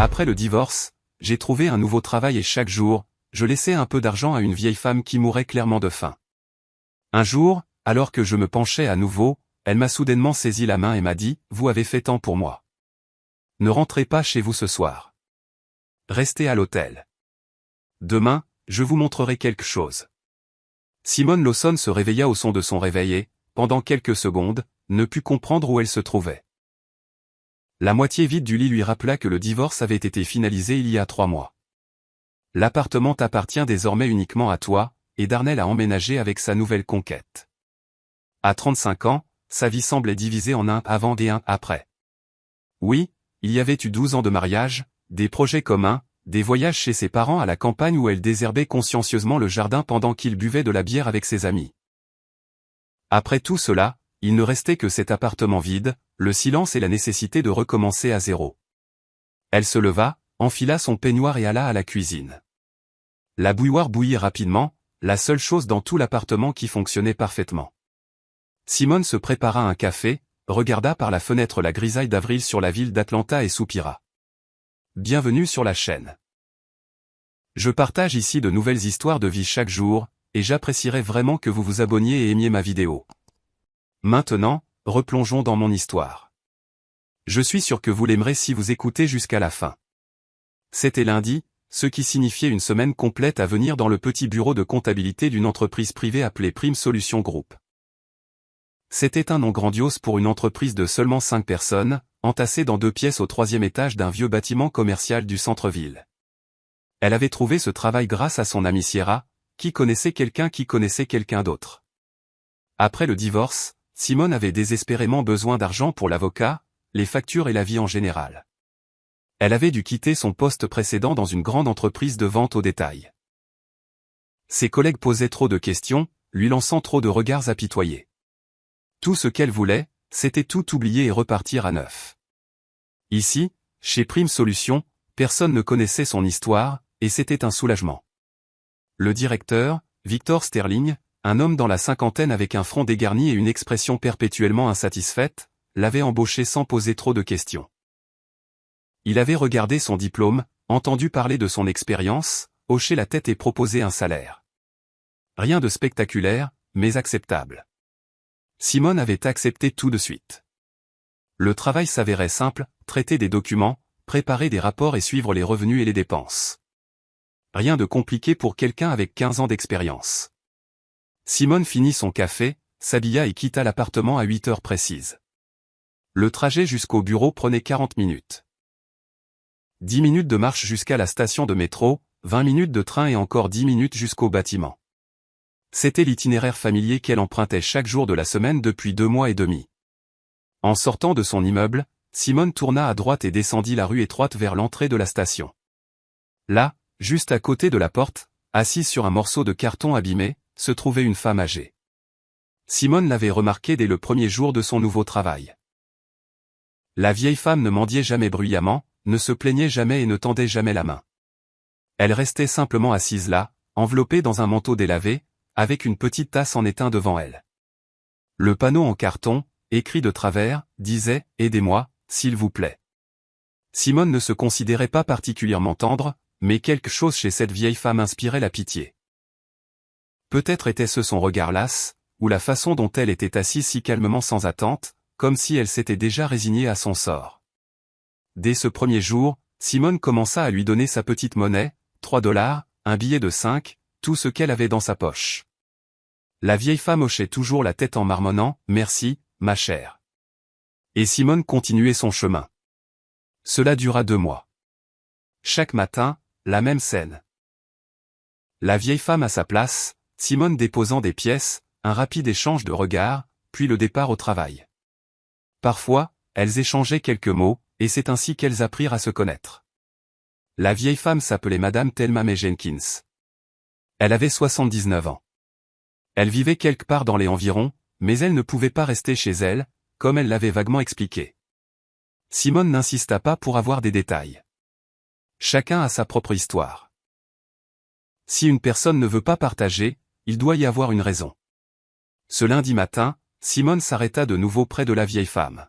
Après le divorce, j'ai trouvé un nouveau travail et chaque jour, je laissais un peu d'argent à une vieille femme qui mourait clairement de faim. Un jour, alors que je me penchais à nouveau, elle m'a soudainement saisi la main et m'a dit « Vous avez fait tant pour moi. Ne rentrez pas chez vous ce soir. Restez à l'hôtel. Demain, je vous montrerai quelque chose. » Simone Lawson se réveilla au son de son réveil et, pendant quelques secondes, ne put comprendre où elle se trouvait. La moitié vide du lit lui rappela que le divorce avait été finalisé il y a 3 mois. L'appartement t'appartient désormais uniquement à toi, et Darnell a emménagé avec sa nouvelle conquête. À 35 ans, sa vie semblait divisée en un avant et un après. Oui, il y avait eu 12 ans de mariage, des projets communs, des voyages chez ses parents à la campagne où elle désherbait consciencieusement le jardin pendant qu'il buvait de la bière avec ses amis. Après tout cela, il ne restait que cet appartement vide, le silence et la nécessité de recommencer à zéro. Elle se leva, enfila son peignoir et alla à la cuisine. La bouilloire bouillit rapidement, la seule chose dans tout l'appartement qui fonctionnait parfaitement. Simone se prépara un café, regarda par la fenêtre la grisaille d'avril sur la ville d'Atlanta et soupira. Bienvenue sur la chaîne. Je partage ici de nouvelles histoires de vie chaque jour, et j'apprécierais vraiment que vous vous abonniez et aimiez ma vidéo. Maintenant, replongeons dans mon histoire. Je suis sûr que vous l'aimerez si vous écoutez jusqu'à la fin. C'était lundi, ce qui signifiait une semaine complète à venir dans le petit bureau de comptabilité d'une entreprise privée appelée Prime Solutions Group. C'était un nom grandiose pour une entreprise de seulement 5 personnes, entassée dans 2 pièces au 3e étage d'un vieux bâtiment commercial du centre-ville. Elle avait trouvé ce travail grâce à son amie Sierra, qui connaissait quelqu'un d'autre. Après le divorce, Simone avait désespérément besoin d'argent pour l'avocat, les factures et la vie en général. Elle avait dû quitter son poste précédent dans une grande entreprise de vente au détail. Ses collègues posaient trop de questions, lui lançant trop de regards apitoyés. Tout ce qu'elle voulait, c'était tout oublier et repartir à neuf. Ici, chez Prime Solutions, personne ne connaissait son histoire, et c'était un soulagement. Le directeur, Victor Sterling, un homme dans la cinquantaine avec un front dégarni et une expression perpétuellement insatisfaite, l'avait embauché sans poser trop de questions. Il avait regardé son diplôme, entendu parler de son expérience, hoché la tête et proposé un salaire. Rien de spectaculaire, mais acceptable. Simone avait accepté tout de suite. Le travail s'avérait simple, traiter des documents, préparer des rapports et suivre les revenus et les dépenses. Rien de compliqué pour quelqu'un avec 15 ans d'expérience. Simone finit son café, s'habilla et quitta l'appartement à 8 heures précises. Le trajet jusqu'au bureau prenait 40 minutes. 10 minutes de marche jusqu'à la station de métro, 20 minutes de train et encore 10 minutes jusqu'au bâtiment. C'était l'itinéraire familier qu'elle empruntait chaque jour de la semaine depuis 2 mois et demi. En sortant de son immeuble, Simone tourna à droite et descendit la rue étroite vers l'entrée de la station. Là, juste à côté de la porte, assise sur un morceau de carton abîmé, se trouvait une femme âgée. Simone l'avait remarqué dès le premier jour de son nouveau travail. La vieille femme ne mendiait jamais bruyamment, ne se plaignait jamais et ne tendait jamais la main. Elle restait simplement assise là, enveloppée dans un manteau délavé, avec une petite tasse en étain devant elle. Le panneau en carton, écrit de travers, disait « Aidez-moi, s'il vous plaît ». Simone ne se considérait pas particulièrement tendre, mais quelque chose chez cette vieille femme inspirait la pitié. Peut-être était-ce son regard las, ou la façon dont elle était assise si calmement sans attente, comme si elle s'était déjà résignée à son sort. Dès ce premier jour, Simone commença à lui donner sa petite monnaie, 3 $, un billet de 5, tout ce qu'elle avait dans sa poche. La vieille femme hochait toujours la tête en marmonnant « Merci, ma chère ». Et Simone continuait son chemin. Cela dura 2 mois. Chaque matin, la même scène. La vieille femme à sa place, Simone déposant des pièces, un rapide échange de regards, puis le départ au travail. Parfois, elles échangeaient quelques mots, et c'est ainsi qu'elles apprirent à se connaître. La vieille femme s'appelait Madame Thelma May Jenkins. Elle avait 79 ans. Elle vivait quelque part dans les environs, mais elle ne pouvait pas rester chez elle, comme elle l'avait vaguement expliqué. Simone n'insista pas pour avoir des détails. Chacun a sa propre histoire. Si une personne ne veut pas partager, il doit y avoir une raison. Ce lundi matin, Simone s'arrêta de nouveau près de la vieille femme.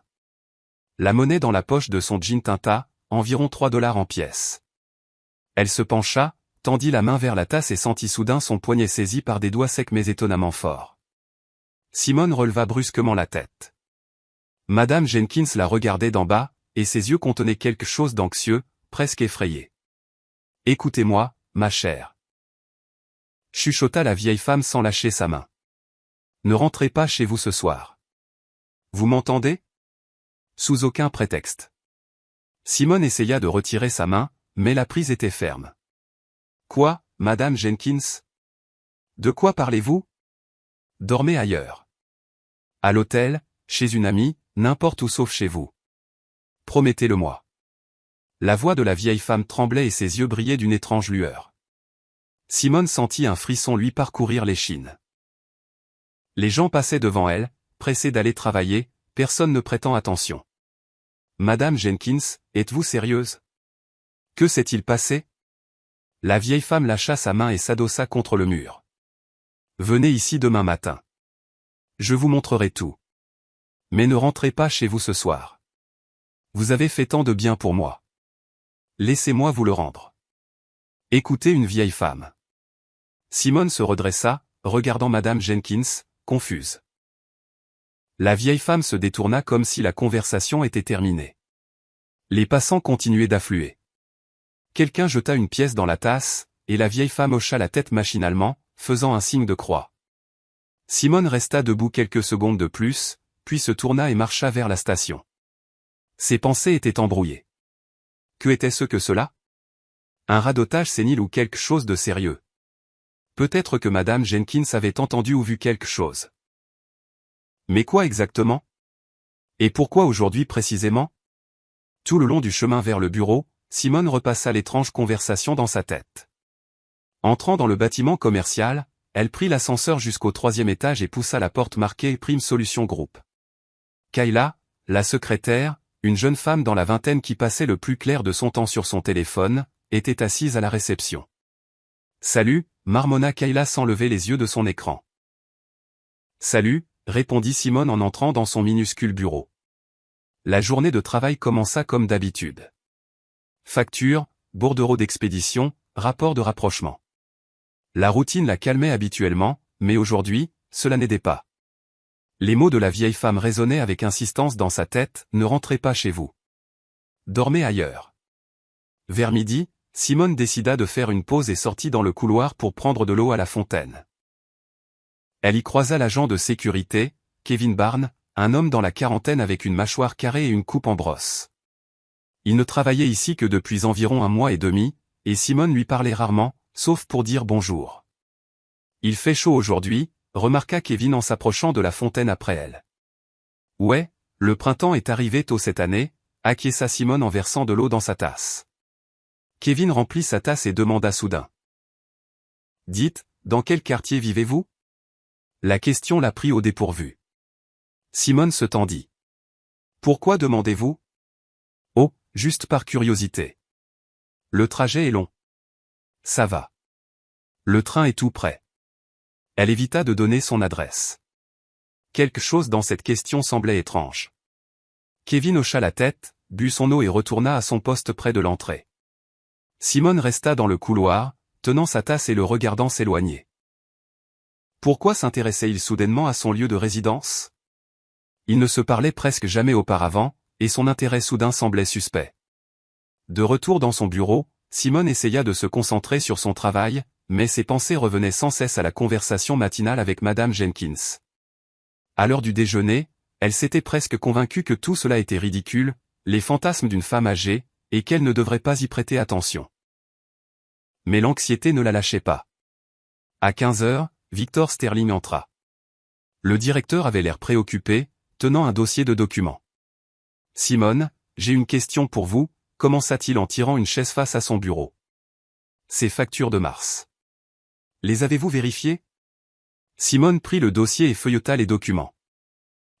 La monnaie dans la poche de son jean tinta, environ 3 $ en pièces. Elle se pencha, tendit la main vers la tasse et sentit soudain son poignet saisi par des doigts secs mais étonnamment forts. Simone releva brusquement la tête. Madame Jenkins la regardait d'en bas, et ses yeux contenaient quelque chose d'anxieux, presque effrayé. « Écoutez-moi, ma chère. » chuchota la vieille femme sans lâcher sa main. « Ne rentrez pas chez vous ce soir. Vous m'entendez ? Sous aucun prétexte. » Simone essaya de retirer sa main, mais la prise était ferme. « Quoi, Madame Jenkins ? De quoi parlez-vous ? Dormez ailleurs. À l'hôtel, chez une amie, n'importe où sauf chez vous. Promettez-le-moi. » La voix de la vieille femme tremblait et ses yeux brillaient d'une étrange lueur. Simone sentit un frisson lui parcourir l'échine. Les gens passaient devant elle, pressés d'aller travailler, personne ne prêtant attention. « Madame Jenkins, êtes-vous sérieuse ? Que s'est-il passé ? » La vieille femme lâcha sa main et s'adossa contre le mur. « Venez ici demain matin. Je vous montrerai tout. Mais ne rentrez pas chez vous ce soir. Vous avez fait tant de bien pour moi. Laissez-moi vous le rendre. » Écoutez une vieille femme. Simone se redressa, regardant Madame Jenkins, confuse. La vieille femme se détourna comme si la conversation était terminée. Les passants continuaient d'affluer. Quelqu'un jeta une pièce dans la tasse, et la vieille femme hocha la tête machinalement, faisant un signe de croix. Simone resta debout quelques secondes de plus, puis se tourna et marcha vers la station. Ses pensées étaient embrouillées. Que était-ce que cela ? Un radotage sénile ou quelque chose de sérieux ? Peut-être que Madame Jenkins avait entendu ou vu quelque chose. Mais quoi exactement ? Et pourquoi aujourd'hui précisément ? Tout le long du chemin vers le bureau, Simone repassa l'étrange conversation dans sa tête. Entrant dans le bâtiment commercial, elle prit l'ascenseur jusqu'au 3e étage et poussa la porte marquée Prime Solution Group. Kayla, la secrétaire, une jeune femme dans la vingtaine qui passait le plus clair de son temps sur son téléphone, était assise à la réception. « Salut », marmonna Kayla sans lever les yeux de son écran. « Salut », répondit Simone en entrant dans son minuscule bureau. La journée de travail commença comme d'habitude. Facture, bordereau d'expédition, rapport de rapprochement. La routine la calmait habituellement, mais aujourd'hui, cela n'aidait pas. Les mots de la vieille femme résonnaient avec insistance dans sa tête, « Ne rentrez pas chez vous. Dormez ailleurs. » Vers midi, Simone décida de faire une pause et sortit dans le couloir pour prendre de l'eau à la fontaine. Elle y croisa l'agent de sécurité, Kevin Barnes, un homme dans la quarantaine avec une mâchoire carrée et une coupe en brosse. Il ne travaillait ici que depuis environ 1 mois et demi, et Simone lui parlait rarement, sauf pour dire bonjour. « Il fait chaud aujourd'hui », remarqua Kevin en s'approchant de la fontaine après elle. « Ouais, le printemps est arrivé tôt cette année », acquiesça Simone en versant de l'eau dans sa tasse. Kevin remplit sa tasse et demanda soudain. « Dites, dans quel quartier vivez-vous » La question la prit au dépourvu. Simone se tendit. « Pourquoi demandez-vous » ? « Oh, juste par curiosité. Le trajet est long. » « Ça va. Le train est tout près. » Elle évita de donner son adresse. Quelque chose dans cette question semblait étrange. Kevin hocha la tête, but son eau et retourna à son poste près de l'entrée. Simone resta dans le couloir, tenant sa tasse et le regardant s'éloigner. Pourquoi s'intéressait-il soudainement à son lieu de résidence ? Il ne se parlait presque jamais auparavant, et son intérêt soudain semblait suspect. De retour dans son bureau, Simone essaya de se concentrer sur son travail, mais ses pensées revenaient sans cesse à la conversation matinale avec Madame Jenkins. À l'heure du déjeuner, elle s'était presque convaincue que tout cela était ridicule, les fantasmes d'une femme âgée, et qu'elle ne devrait pas y prêter attention. Mais l'anxiété ne la lâchait pas. À 15 heures, Victor Sterling entra. Le directeur avait l'air préoccupé, tenant un dossier de documents. « Simone, j'ai une question pour vous », commença-t-il en tirant une chaise face à son bureau. « Ces factures de mars. Les avez-vous vérifiées » Simone prit le dossier et feuilleta les documents.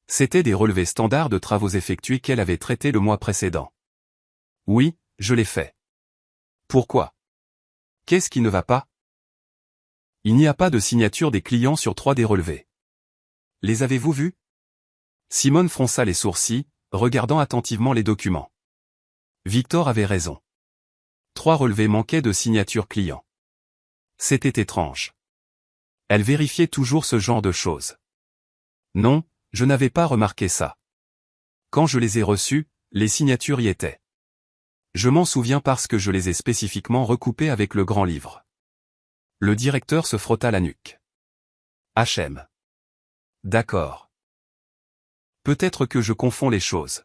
C'étaient des relevés standards de travaux effectués qu'elle avait traités le mois précédent. « Oui, je l'ai fait. »« Pourquoi ? Qu'est-ce qui ne va pas ? » Il n'y a pas de signature des clients sur 3 des relevés. Les avez-vous vus ? Simone fronça les sourcils, regardant attentivement les documents. Victor avait raison. 3 relevés manquaient de signature client. C'était étrange. Elle vérifiait toujours ce genre de choses. Non, je n'avais pas remarqué ça. Quand je les ai reçus, les signatures y étaient. Je m'en souviens parce que je les ai spécifiquement recoupées avec le grand livre. Le directeur se frotta la nuque. HM. D'accord. Peut-être que je confonds les choses.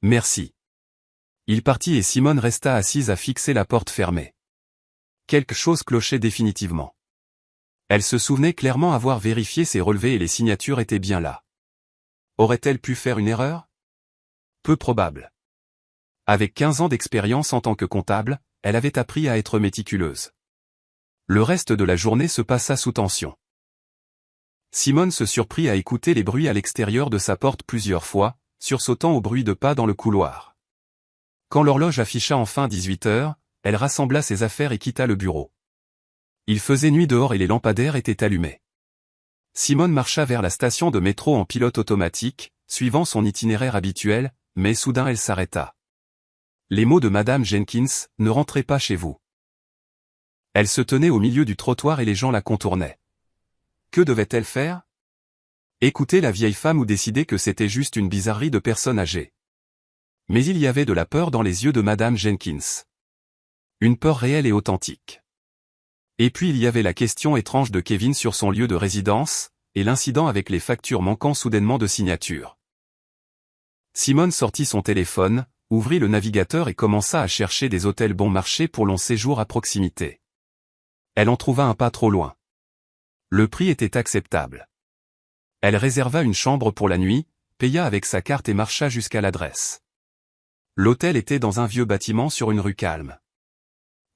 Merci. Il partit et Simone resta assise à fixer la porte fermée. Quelque chose clochait définitivement. Elle se souvenait clairement avoir vérifié ses relevés et les signatures étaient bien là. Aurait-elle pu faire une erreur? Peu probable. Avec 15 ans d'expérience en tant que comptable, elle avait appris à être méticuleuse. Le reste de la journée se passa sous tension. Simone se surprit à écouter les bruits à l'extérieur de sa porte plusieurs fois, sursautant au bruit de pas dans le couloir. Quand l'horloge afficha enfin 18 heures, elle rassembla ses affaires et quitta le bureau. Il faisait nuit dehors et les lampadaires étaient allumés. Simone marcha vers la station de métro en pilote automatique, suivant son itinéraire habituel, mais soudain elle s'arrêta. Les mots de Madame Jenkins, ne rentrez pas chez vous. Elle se tenait au milieu du trottoir et les gens la contournaient. Que devait-elle faire? Écouter la vieille femme ou décider que c'était juste une bizarrerie de personne âgée? Mais il y avait de la peur dans les yeux de Madame Jenkins. Une peur réelle et authentique. Et puis il y avait la question étrange de Kevin sur son lieu de résidence, et l'incident avec les factures manquant soudainement de signature. Simone sortit son téléphone, ouvrit le navigateur et commença à chercher des hôtels bon marché pour long séjour à proximité. Elle en trouva un pas trop loin. Le prix était acceptable. Elle réserva une chambre pour la nuit, paya avec sa carte et marcha jusqu'à l'adresse. L'hôtel était dans un vieux bâtiment sur une rue calme.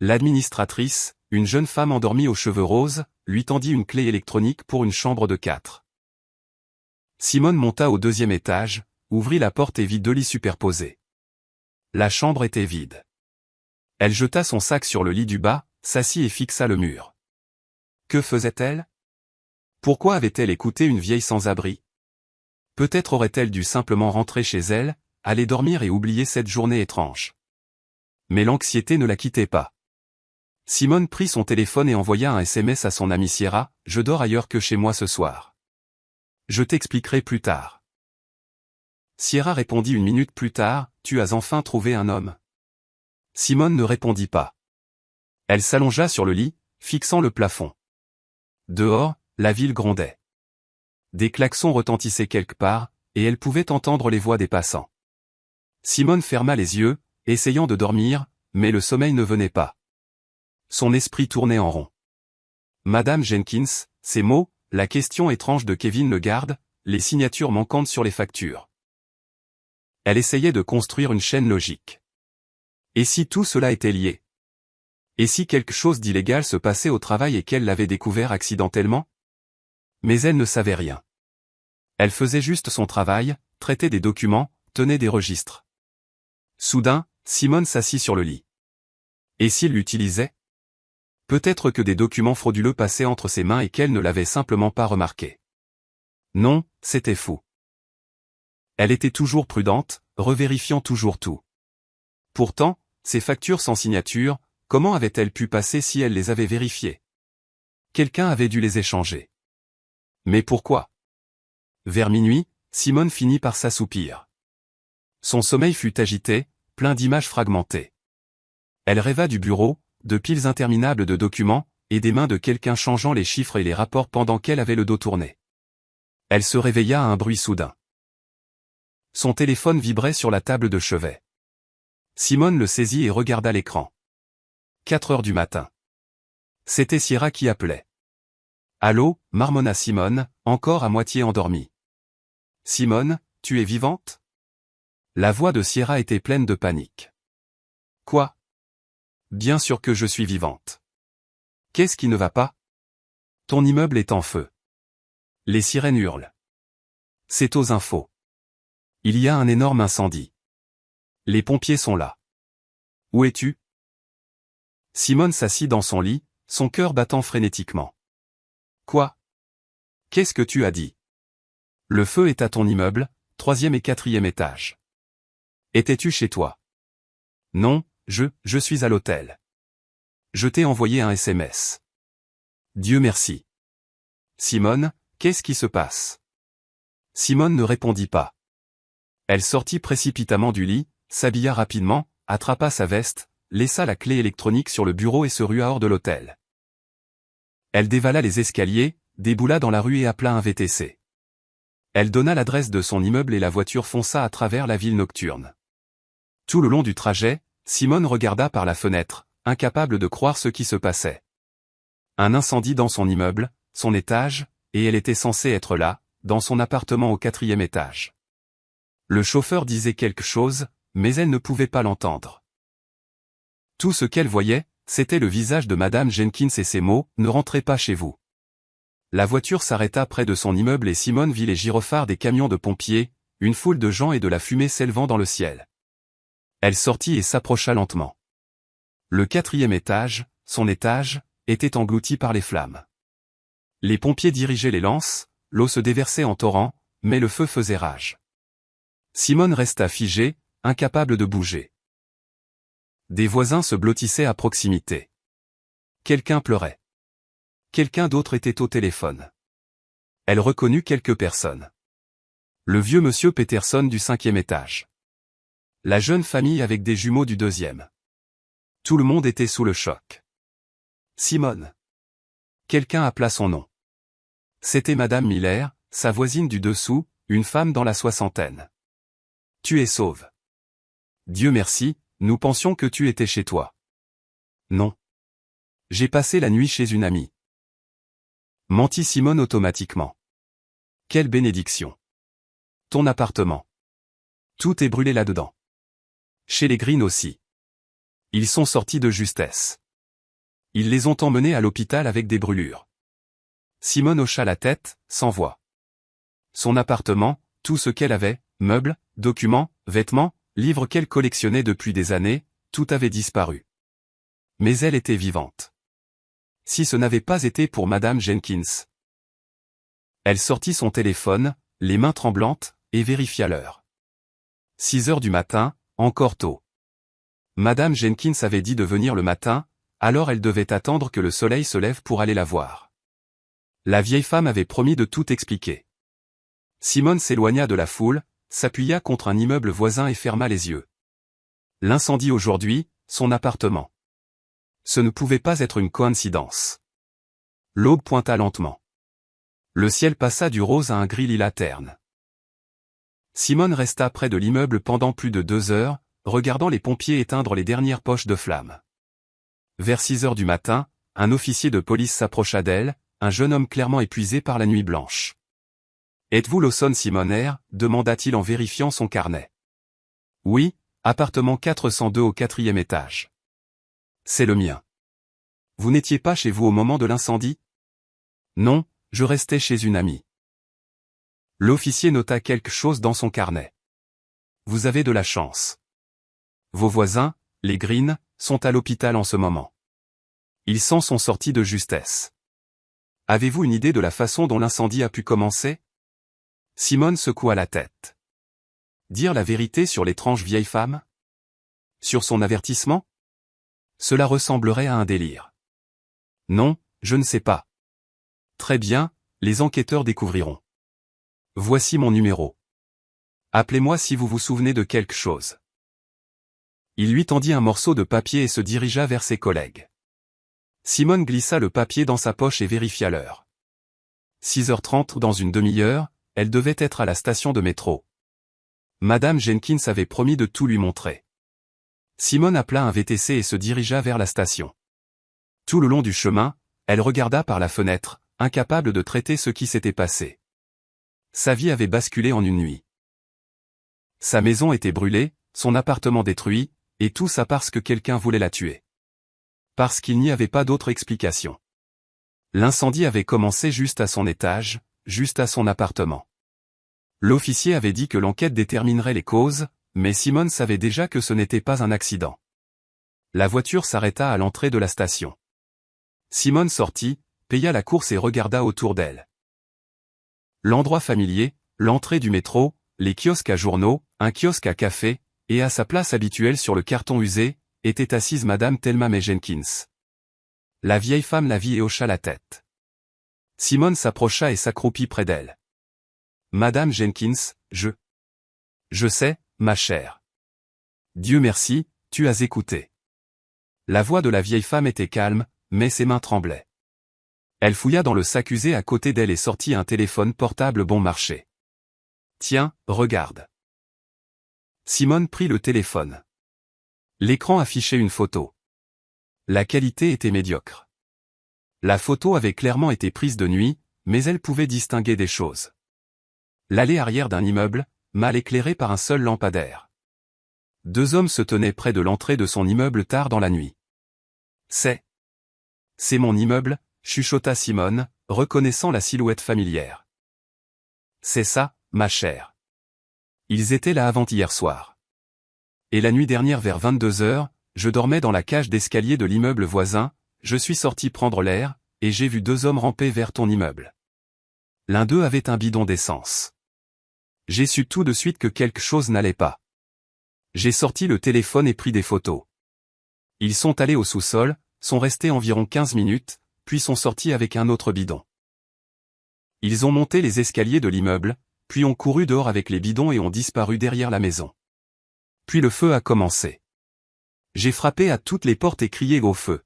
L'administratrice, une jeune femme endormie aux cheveux roses, lui tendit une clé électronique pour une chambre de 4. Simone monta au 2e étage, ouvrit la porte et vit 2 lits superposés. La chambre était vide. Elle jeta son sac sur le lit du bas, s'assit et fixa le mur. Que faisait-elle? Pourquoi avait-elle écouté une vieille sans-abri? Peut-être aurait-elle dû simplement rentrer chez elle, aller dormir et oublier cette journée étrange. Mais l'anxiété ne la quittait pas. Simone prit son téléphone et envoya un SMS à son amie Sierra, « Je dors ailleurs que chez moi ce soir. Je t'expliquerai plus tard. » Sierra répondit 1 minute plus tard, « Tu as enfin trouvé un homme. » Simone ne répondit pas. Elle s'allongea sur le lit, fixant le plafond. Dehors, la ville grondait. Des klaxons retentissaient quelque part, et elle pouvait entendre les voix des passants. Simone ferma les yeux, essayant de dormir, mais le sommeil ne venait pas. Son esprit tournait en rond. Madame Jenkins, ces mots, la question étrange de Kevin le garde, les signatures manquantes sur les factures. Elle essayait de construire une chaîne logique. Et si tout cela était lié? Et si quelque chose d'illégal se passait au travail et qu'elle l'avait découvert accidentellement? Mais elle ne savait rien. Elle faisait juste son travail, traitait des documents, tenait des registres. Soudain, Simone s'assit sur le lit. Et s'il l'utilisait? Peut-être que des documents frauduleux passaient entre ses mains et qu'elle ne l'avait simplement pas remarqué. Non, c'était fou. Elle était toujours prudente, revérifiant toujours tout. Pourtant, ces factures sans signature, comment avait-elle pu passer si elle les avait vérifiées? Quelqu'un avait dû les échanger. Mais pourquoi? Vers minuit, Simone finit par s'assoupir. Son sommeil fut agité, plein d'images fragmentées. Elle rêva du bureau, de piles interminables de documents, et des mains de quelqu'un changeant les chiffres et les rapports pendant qu'elle avait le dos tourné. Elle se réveilla à un bruit soudain. Son téléphone vibrait sur la table de chevet. Simone le saisit et regarda l'écran. 4 heures du matin. C'était Sierra qui appelait. Allô, marmonna Simone, encore à moitié endormie. Simone, tu es vivante? La voix de Sierra était pleine de panique. Quoi? Bien sûr que je suis vivante. Qu'est-ce qui ne va pas? Ton immeuble est en feu. Les sirènes hurlent. C'est aux infos. Il y a un énorme incendie. Les pompiers sont là. Où es-tu? Simone s'assit dans son lit, son cœur battant frénétiquement. Quoi? Qu'est-ce que tu as dit? Le feu est à ton immeuble, 3e et 4e étage. Étais-tu chez toi? Non, je suis à l'hôtel. Je t'ai envoyé un SMS. Dieu merci. Simone, qu'est-ce qui se passe? Simone ne répondit pas. Elle sortit précipitamment du lit, s'habilla rapidement, attrapa sa veste, laissa la clé électronique sur le bureau et se rua hors de l'hôtel. Elle dévala les escaliers, déboula dans la rue et appela un VTC. Elle donna l'adresse de son immeuble et la voiture fonça à travers la ville nocturne. Tout le long du trajet, Simone regarda par la fenêtre, incapable de croire ce qui se passait. Un incendie dans son immeuble, son étage, et elle était censée être là, dans son appartement au 4e étage. Le chauffeur disait quelque chose, mais elle ne pouvait pas l'entendre. Tout ce qu'elle voyait, c'était le visage de Madame Jenkins et ces mots, « Ne rentrez pas chez vous ». La voiture s'arrêta près de son immeuble et Simone vit les gyrophares des camions de pompiers, une foule de gens et de la fumée s'élevant dans le ciel. Elle sortit et s'approcha lentement. Le 4e étage, son étage, était englouti par les flammes. Les pompiers dirigeaient les lances, l'eau se déversait en torrent, mais le feu faisait rage. Simone resta figée, incapable de bouger. Des voisins se blottissaient à proximité. Quelqu'un pleurait. Quelqu'un d'autre était au téléphone. Elle reconnut quelques personnes. Le vieux monsieur Peterson du 5e étage. La jeune famille avec des jumeaux du 2e. Tout le monde était sous le choc. Simone. Quelqu'un appela son nom. C'était Madame Miller, sa voisine du dessous, une femme dans la soixantaine. Tu es sauve. Dieu merci, nous pensions que tu étais chez toi. Non. J'ai passé la nuit chez une amie. Mentit Simone automatiquement. Quelle bénédiction. Ton appartement. Tout est brûlé là-dedans. Chez les Green aussi. Ils sont sortis de justesse. Ils les ont emmenés à l'hôpital avec des brûlures. Simone hocha la tête, sans voix. Son appartement, tout ce qu'elle avait, meubles, documents, vêtements, livres qu'elle collectionnait depuis des années, tout avait disparu. Mais elle était vivante. Si ce n'avait pas été pour Madame Jenkins. Elle sortit son téléphone, les mains tremblantes, et vérifia l'heure. 6 heures du matin, encore tôt. Madame Jenkins avait dit de venir le matin, alors elle devait attendre que le soleil se lève pour aller la voir. La vieille femme avait promis de tout expliquer. Simone s'éloigna de la foule, s'appuya contre un immeuble voisin et ferma les yeux. L'incendie aujourd'hui, son appartement. Ce ne pouvait pas être une coïncidence. L'aube pointa lentement. Le ciel passa du rose à un gris lilas terne. Simone resta près de l'immeuble pendant plus de 2 heures, regardant les pompiers éteindre les dernières poches de flammes. Vers 6 heures du matin, un officier de police s'approcha d'elle, un jeune homme clairement épuisé par la nuit blanche. « Êtes-vous Lawson Simoner ?» demanda-t-il en vérifiant son carnet. « Oui, appartement 402 au 4e étage. »« C'est le mien. »« Vous n'étiez pas chez vous au moment de l'incendie ?»« Non, je restais chez une amie. » L'officier nota quelque chose dans son carnet. « Vous avez de la chance. Vos voisins, les Green, sont à l'hôpital en ce moment. Ils s'en sont sortis de justesse. Avez-vous une idée de la façon dont l'incendie a pu commencer ?» Simone secoua la tête. Dire la vérité sur l'étrange vieille femme? Sur son avertissement? Cela ressemblerait à un délire. Non, je ne sais pas. Très bien, les enquêteurs découvriront. Voici mon numéro. Appelez-moi si vous vous souvenez de quelque chose. Il lui tendit un morceau de papier et se dirigea vers ses collègues. Simone glissa le papier dans sa poche et vérifia l'heure. 6h30 dans une demi-heure, elle devait être à la station de métro. Madame Jenkins avait promis de tout lui montrer. Simone appela un VTC et se dirigea vers la station. Tout le long du chemin, elle regarda par la fenêtre, incapable de traiter ce qui s'était passé. Sa vie avait basculé en une nuit. Sa maison était brûlée, son appartement détruit, et tout ça parce que quelqu'un voulait la tuer. Parce qu'il n'y avait pas d'autre explication. L'incendie avait commencé juste à son étage, juste à son appartement. L'officier avait dit que l'enquête déterminerait les causes, mais Simone savait déjà que ce n'était pas un accident. La voiture s'arrêta à l'entrée de la station. Simone sortit, paya la course et regarda autour d'elle. L'endroit familier, l'entrée du métro, les kiosques à journaux, un kiosque à café, et à sa place habituelle sur le carton usé, était assise Madame Thelma May Jenkins. La vieille femme la vit et hocha la tête. Simone s'approcha et s'accroupit près d'elle. Madame Jenkins, je sais, ma chère. Dieu merci, tu as écouté. La voix de la vieille femme était calme, mais ses mains tremblaient. Elle fouilla dans le sac usé à côté d'elle et sortit un téléphone portable bon marché. Tiens, regarde. Simone prit le téléphone. L'écran affichait une photo. La qualité était médiocre. La photo avait clairement été prise de nuit, mais elle pouvait distinguer des choses. L'allée arrière d'un immeuble, mal éclairée par un seul lampadaire. 2 hommes se tenaient près de l'entrée de son immeuble tard dans la nuit. C'est mon immeuble, chuchota Simone, reconnaissant la silhouette familière. C'est ça, ma chère. Ils étaient là avant-hier soir. Et la nuit dernière vers 22 heures, je dormais dans la cage d'escalier de l'immeuble voisin, je suis sorti prendre l'air, et j'ai vu 2 hommes ramper vers ton immeuble. L'un d'eux avait un bidon d'essence. J'ai su tout de suite que quelque chose n'allait pas. J'ai sorti le téléphone et pris des photos. Ils sont allés au sous-sol, sont restés environ 15 minutes, puis sont sortis avec un autre bidon. Ils ont monté les escaliers de l'immeuble, puis ont couru dehors avec les bidons et ont disparu derrière la maison. Puis le feu a commencé. J'ai frappé à toutes les portes et crié au feu.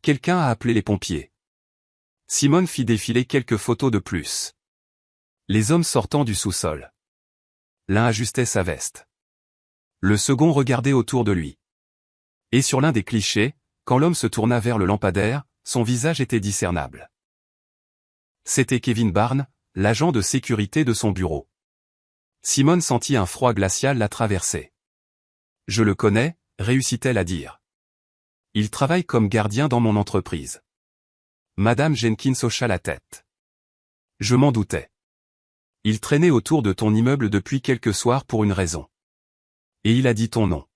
Quelqu'un a appelé les pompiers. Simone fit défiler quelques photos de plus. Les hommes sortant du sous-sol. L'un ajustait sa veste. Le second regardait autour de lui. Et sur l'un des clichés, quand l'homme se tourna vers le lampadaire, son visage était discernable. C'était Kevin Barnes, l'agent de sécurité de son bureau. Simone sentit un froid glacial la traverser. Je le connais, réussit-elle à dire. Il travaille comme gardien dans mon entreprise. Madame Jenkins hocha la tête. Je m'en doutais. Il traînait autour de ton immeuble depuis quelques soirs pour une raison. Et il a dit ton nom.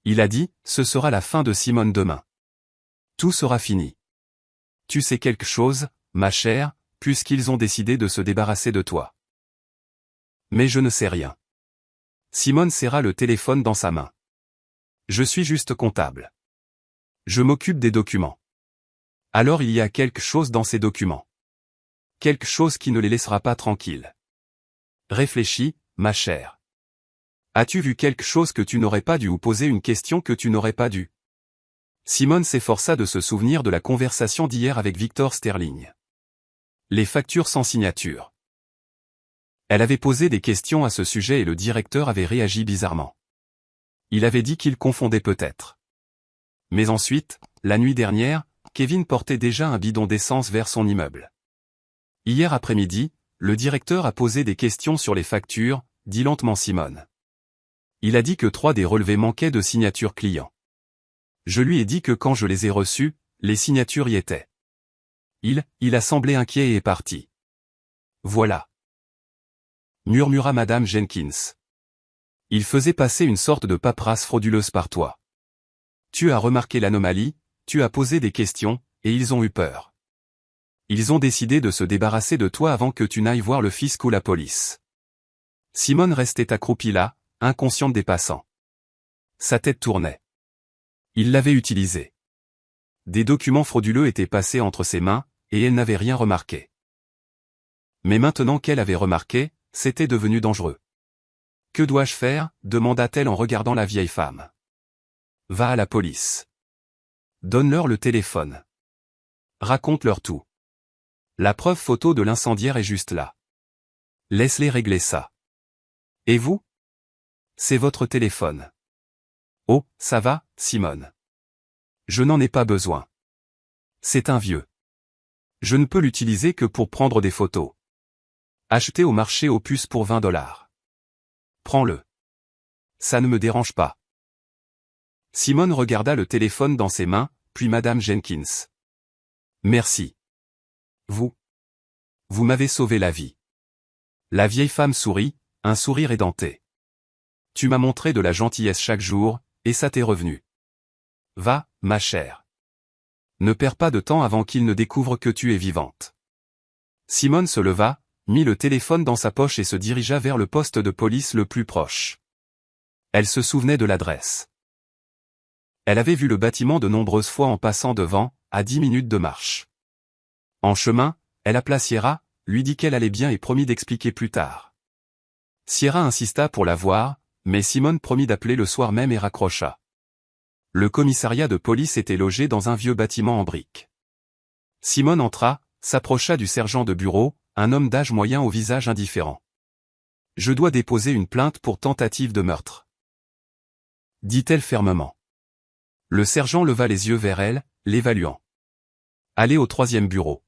Il a dit, ce sera la fin de Simone demain. Tout sera fini. Tu sais quelque chose, ma chère, puisqu'ils ont décidé de se débarrasser de toi. Mais je ne sais rien. Simone serra le téléphone dans sa main. Je suis juste comptable. Je m'occupe des documents. Alors il y a quelque chose dans ces documents. Quelque chose qui ne les laissera pas tranquilles. Réfléchis, ma chère. As-tu vu quelque chose que tu n'aurais pas dû ou poser une question que tu n'aurais pas dû? Simone s'efforça de se souvenir de la conversation d'hier avec Victor Sterling. Les factures sans signature. Elle avait posé des questions à ce sujet et le directeur avait réagi bizarrement. Il avait dit qu'il confondait peut-être. Mais ensuite, la nuit dernière, Kevin portait déjà un bidon d'essence vers son immeuble. Hier après-midi, le directeur a posé des questions sur les factures, dit lentement Simone. Il a dit que 3 des relevés manquaient de signature client. Je lui ai dit que quand je les ai reçus, les signatures y étaient. Il a semblé inquiet et est parti. Voilà. Murmura Madame Jenkins. Il faisait passer une sorte de paperasse frauduleuse par toi. Tu as remarqué l'anomalie, tu as posé des questions, et ils ont eu peur. Ils ont décidé de se débarrasser de toi avant que tu n'ailles voir le fisc ou la police. Simone restait accroupie là, inconsciente des passants. Sa tête tournait. Il l'avait utilisé. Des documents frauduleux étaient passés entre ses mains, et elle n'avait rien remarqué. Mais maintenant qu'elle avait remarqué, c'était devenu dangereux. Que dois-je faire? Demanda-t-elle en regardant la vieille femme. Va à la police. Donne-leur le téléphone. Raconte-leur tout. La preuve photo de l'incendiaire est juste là. Laisse-les régler ça. Et vous? C'est votre téléphone. Oh, ça va, Simone. Je n'en ai pas besoin. C'est un vieux. Je ne peux l'utiliser que pour prendre des photos. Acheté au marché aux puces pour $20. Prends-le. Ça ne me dérange pas. Simone regarda le téléphone dans ses mains, puis Madame Jenkins. Merci. Vous m'avez sauvé la vie. La vieille femme sourit, un sourire édenté. Tu m'as montré de la gentillesse chaque jour, et ça t'est revenu. Va, ma chère. Ne perds pas de temps avant qu'il ne découvre que tu es vivante. Simone se leva, mit le téléphone dans sa poche et se dirigea vers le poste de police le plus proche. Elle se souvenait de l'adresse. Elle avait vu le bâtiment de nombreuses fois en passant devant, à 10 minutes de marche. En chemin, elle appela Sierra, lui dit qu'elle allait bien et promit d'expliquer plus tard. Sierra insista pour la voir, mais Simone promit d'appeler le soir même et raccrocha. Le commissariat de police était logé dans un vieux bâtiment en briques. Simone entra, s'approcha du sergent de bureau, un homme d'âge moyen au visage indifférent. « Je dois déposer une plainte pour tentative de meurtre. » dit-elle fermement. Le sergent leva les yeux vers elle, l'évaluant. « Allez au 3e bureau.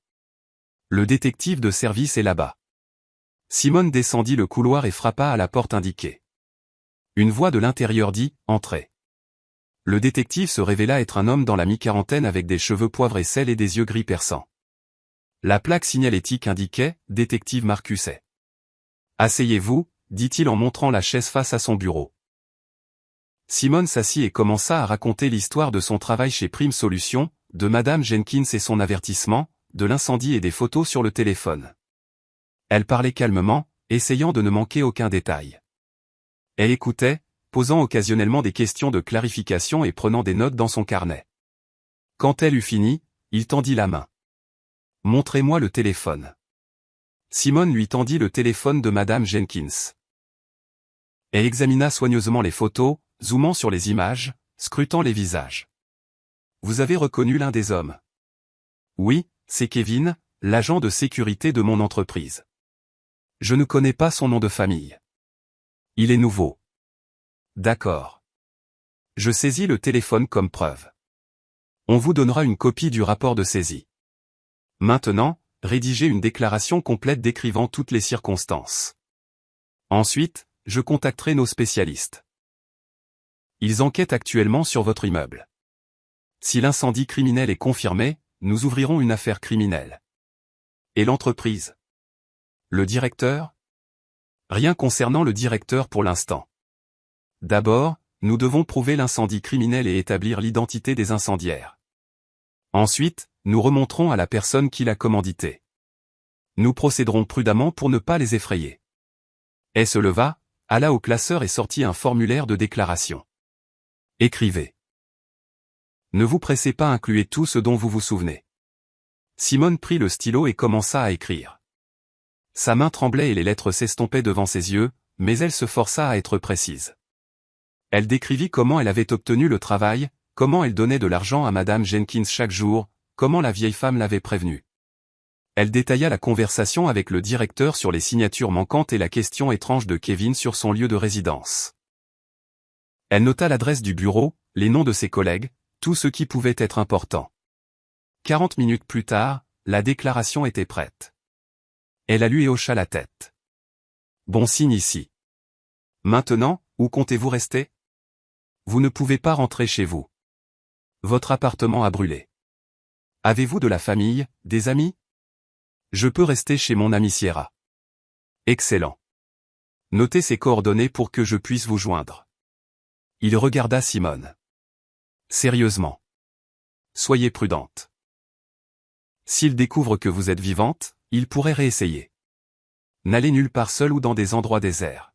Le détective de service est là-bas. » Simone descendit le couloir et frappa à la porte indiquée. Une voix de l'intérieur dit « Entrez ». Le détective se révéla être un homme dans la mi-quarantaine avec des cheveux poivre et sel et des yeux gris perçants. La plaque signalétique indiquait « Détective Marcusset ». « Asseyez-vous », dit-il en montrant la chaise face à son bureau. Simone s'assit et commença à raconter l'histoire de son travail chez Prime Solutions, de Madame Jenkins et son avertissement, de l'incendie et des photos sur le téléphone. Elle parlait calmement, essayant de ne manquer aucun détail. Elle écoutait, posant occasionnellement des questions de clarification et prenant des notes dans son carnet. Quand elle eut fini, il tendit la main. « Montrez-moi le téléphone. » Simone lui tendit le téléphone de Madame Jenkins. Elle examina soigneusement les photos, zoomant sur les images, scrutant les visages. « Vous avez reconnu l'un des hommes? »« Oui, c'est Kevin, l'agent de sécurité de mon entreprise. Je ne connais pas son nom de famille. Il est nouveau. »« D'accord. Je saisis le téléphone comme preuve. On vous donnera une copie du rapport de saisie. Maintenant, rédigez une déclaration complète décrivant toutes les circonstances. Ensuite, je contacterai nos spécialistes. Ils enquêtent actuellement sur votre immeuble. Si l'incendie criminel est confirmé, nous ouvrirons une affaire criminelle. Et l'entreprise? Le directeur? Rien concernant le directeur pour l'instant. D'abord, nous devons prouver l'incendie criminel et établir l'identité des incendiaires. Ensuite, nous remonterons à la personne qui l'a commandité. Nous procéderons prudemment pour ne pas les effrayer. Elle se leva, alla au classeur et sortit un formulaire de déclaration. Écrivez. Ne vous pressez pas, incluez tout ce dont vous vous souvenez. Simone prit le stylo et commença à écrire. Sa main tremblait et les lettres s'estompaient devant ses yeux, mais elle se força à être précise. Elle décrivit comment elle avait obtenu le travail, comment elle donnait de l'argent à Madame Jenkins chaque jour, comment la vieille femme l'avait prévenue. Elle détailla la conversation avec le directeur sur les signatures manquantes et la question étrange de Kevin sur son lieu de résidence. Elle nota l'adresse du bureau, les noms de ses collègues, tout ce qui pouvait être important. 40 minutes plus tard, la déclaration était prête. Elle a lu et hocha la tête. Bon signe ici. Maintenant, où comptez-vous rester? Vous ne pouvez pas rentrer chez vous. Votre appartement a brûlé. Avez-vous de la famille, des amis? Je peux rester chez mon ami Sierra. Excellent. Notez ses coordonnées pour que je puisse vous joindre. Il regarda Simone. Sérieusement. Soyez prudente. S'il découvre que vous êtes vivante, il pourrait réessayer. N'allez nulle part seule ou dans des endroits déserts.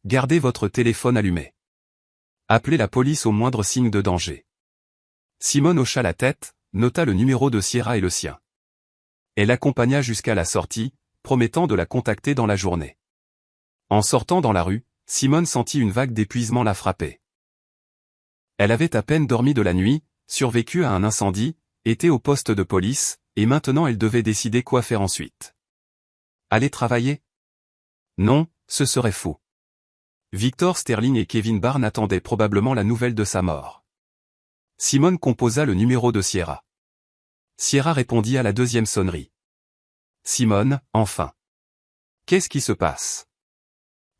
Gardez votre téléphone allumé. Appelez la police au moindre signe de danger. Simone hocha la tête, nota le numéro de Sierra et le sien. Elle l'accompagna jusqu'à la sortie, promettant de la contacter dans la journée. En sortant dans la rue, Simone sentit une vague d'épuisement la frapper. Elle avait à peine dormi de la nuit, survécu à un incendie, était au poste de police, et maintenant elle devait décider quoi faire ensuite. Aller travailler? Non, ce serait fou. Victor Sterling et Kevin Barnes attendaient probablement la nouvelle de sa mort. Simone composa le numéro de Sierra. Sierra répondit à la deuxième sonnerie. Simone, enfin. Qu'est-ce qui se passe?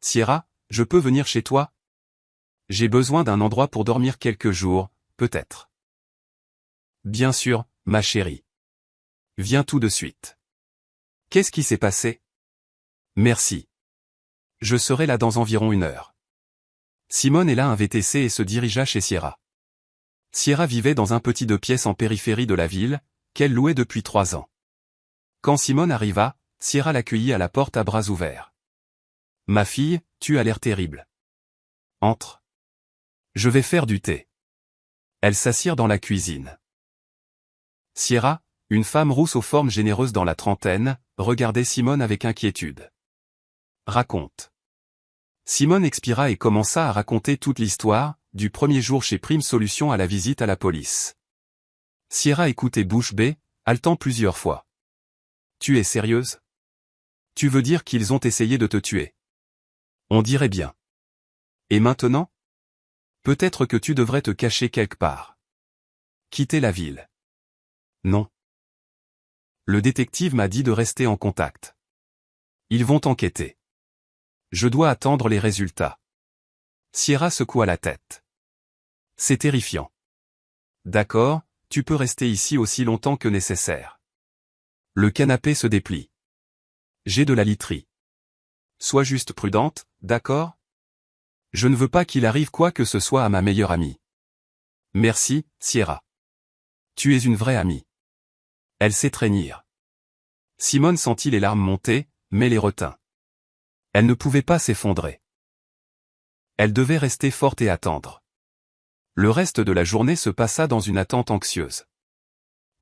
Sierra, je peux venir chez toi? J'ai besoin d'un endroit pour dormir quelques jours, peut-être. Bien sûr, ma chérie. Viens tout de suite. Qu'est-ce qui s'est passé? Merci. Je serai là dans environ 1 heure. Simone héla un VTC et se dirigea chez Sierra. Sierra vivait dans un petit 2 pièces en périphérie de la ville, qu'elle louait depuis 3 ans. Quand Simone arriva, Sierra l'accueillit à la porte à bras ouverts. « Ma fille, tu as l'air terrible. Entre. Je vais faire du thé. Elles s'assirent dans la cuisine. Sierra, une femme rousse aux formes généreuses dans la trentaine, regardait Simone avec inquiétude. Raconte. Simone expira et commença à raconter toute l'histoire, du premier jour chez Prime Solutions à la visite à la police. Sierra écoutait bouche bée, haletant plusieurs fois. Tu es sérieuse? Tu veux dire qu'ils ont essayé de te tuer? On dirait bien. Et maintenant? Peut-être que tu devrais te cacher quelque part. Quitter la ville. Non. Le détective m'a dit de rester en contact. Ils vont enquêter. Je dois attendre les résultats. Sierra secoua la tête. C'est terrifiant. D'accord, tu peux rester ici aussi longtemps que nécessaire. Le canapé se déplie. J'ai de la literie. Sois juste prudente, d'accord? Je ne veux pas qu'il arrive quoi que ce soit à ma meilleure amie. Merci, Sierra. Tu es une vraie amie. Elle s'étreignirent. Simone sentit les larmes monter, mais les retint. Elle ne pouvait pas s'effondrer. Elle devait rester forte et attendre. Le reste de la journée se passa dans une attente anxieuse.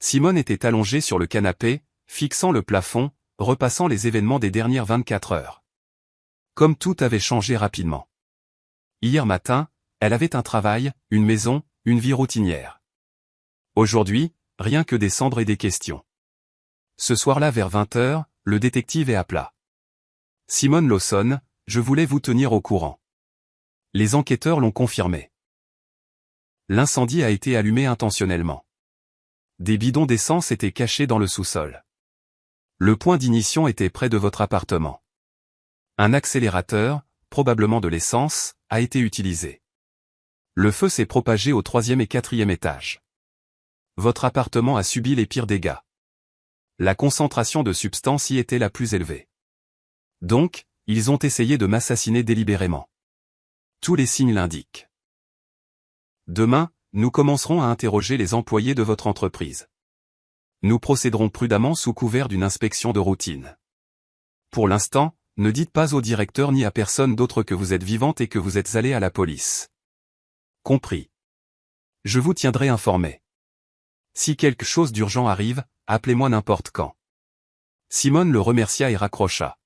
Simone était allongée sur le canapé, fixant le plafond, repassant les événements des dernières 24 heures. Comme tout avait changé rapidement. Hier matin, elle avait un travail, une maison, une vie routinière. Aujourd'hui, rien que des cendres et des questions. Ce soir-là vers 20 heures, le détective est à plat. Simone Lawson, je voulais vous tenir au courant. Les enquêteurs l'ont confirmé. L'incendie a été allumé intentionnellement. Des bidons d'essence étaient cachés dans le sous-sol. Le point d'ignition était près de votre appartement. Un accélérateur, probablement de l'essence, a été utilisé. Le feu s'est propagé au 3e et 4e étage. Votre appartement a subi les pires dégâts. La concentration de substances y était la plus élevée. Donc, ils ont essayé de m'assassiner délibérément. Tous les signes l'indiquent. Demain, nous commencerons à interroger les employés de votre entreprise. Nous procéderons prudemment sous couvert d'une inspection de routine. Pour l'instant, ne dites pas au directeur ni à personne d'autre que vous êtes vivante et que vous êtes allée à la police. Compris. Je vous tiendrai informé. Si quelque chose d'urgent arrive, appelez-moi n'importe quand. Simone le remercia et raccrocha.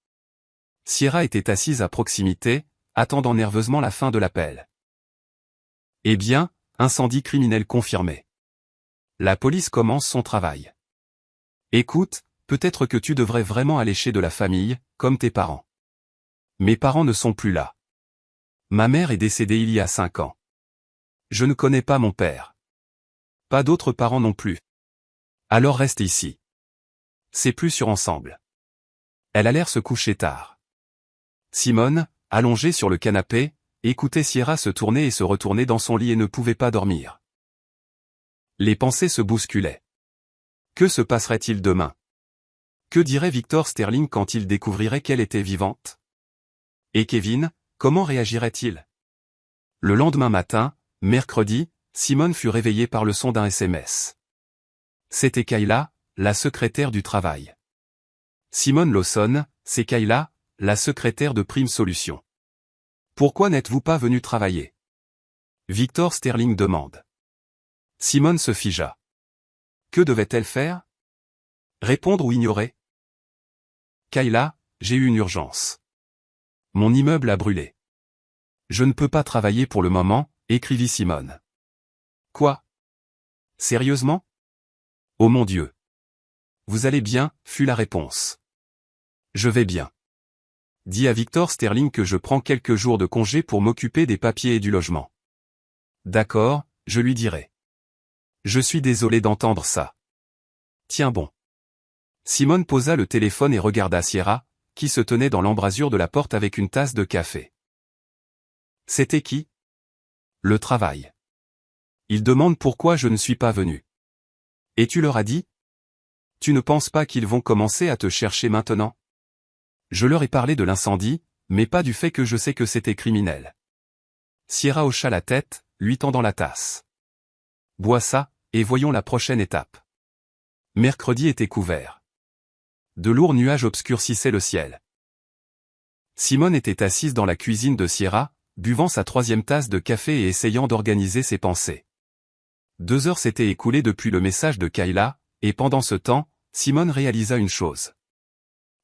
Sierra était assise à proximité, attendant nerveusement la fin de l'appel. Eh bien, incendie criminel confirmé. La police commence son travail. Écoute, peut-être que tu devrais vraiment allécher de la famille, comme tes parents. Mes parents ne sont plus là. Ma mère est décédée il y a 5 ans. Je ne connais pas mon père. Pas d'autres parents non plus. Alors reste ici. C'est plus sûr ensemble. Elle a l'air se coucher tard. Simone, allongée sur le canapé, écoutait Sierra se tourner et se retourner dans son lit et ne pouvait pas dormir. Les pensées se bousculaient. Que se passerait-il demain? Que dirait Victor Sterling quand il découvrirait qu'elle était vivante? Et Kevin, comment réagirait-il? Le lendemain matin, mercredi, Simone fut réveillée par le son d'un SMS. C'était Kayla, la secrétaire du travail. Simone Lawson, c'est Kayla, la secrétaire de Prime Solutions. Pourquoi n'êtes-vous pas venu travailler? Victor Sterling demande. Simone se figea. Que devait-elle faire? Répondre ou ignorer? Kayla, j'ai eu une urgence. Mon immeuble a brûlé. Je ne peux pas travailler pour le moment, écrivit Simone. Quoi? Sérieusement? Oh mon Dieu. Vous allez bien, fut la réponse. Je vais bien. Dis à Victor Sterling que je prends quelques jours de congé pour m'occuper des papiers et du logement. D'accord, je lui dirai. Je suis désolé d'entendre ça. Tiens bon. Simone posa le téléphone et regarda Sierra, qui se tenait dans l'embrasure de la porte avec une tasse de café. C'était qui? Le travail. Ils demandent pourquoi je ne suis pas venu. Et tu leur as dit? Tu ne penses pas qu'ils vont commencer à te chercher maintenant? Je leur ai parlé de l'incendie, mais pas du fait que je sais que c'était criminel. Sierra hocha la tête, lui tendant la tasse. Bois ça, et voyons la prochaine étape. Mercredi était couvert. De lourds nuages obscurcissaient le ciel. Simone était assise dans la cuisine de Sierra, buvant sa 3e tasse de café et essayant d'organiser ses pensées. 2 heures s'étaient écoulées depuis le message de Kayla, et pendant ce temps, Simone réalisa une chose.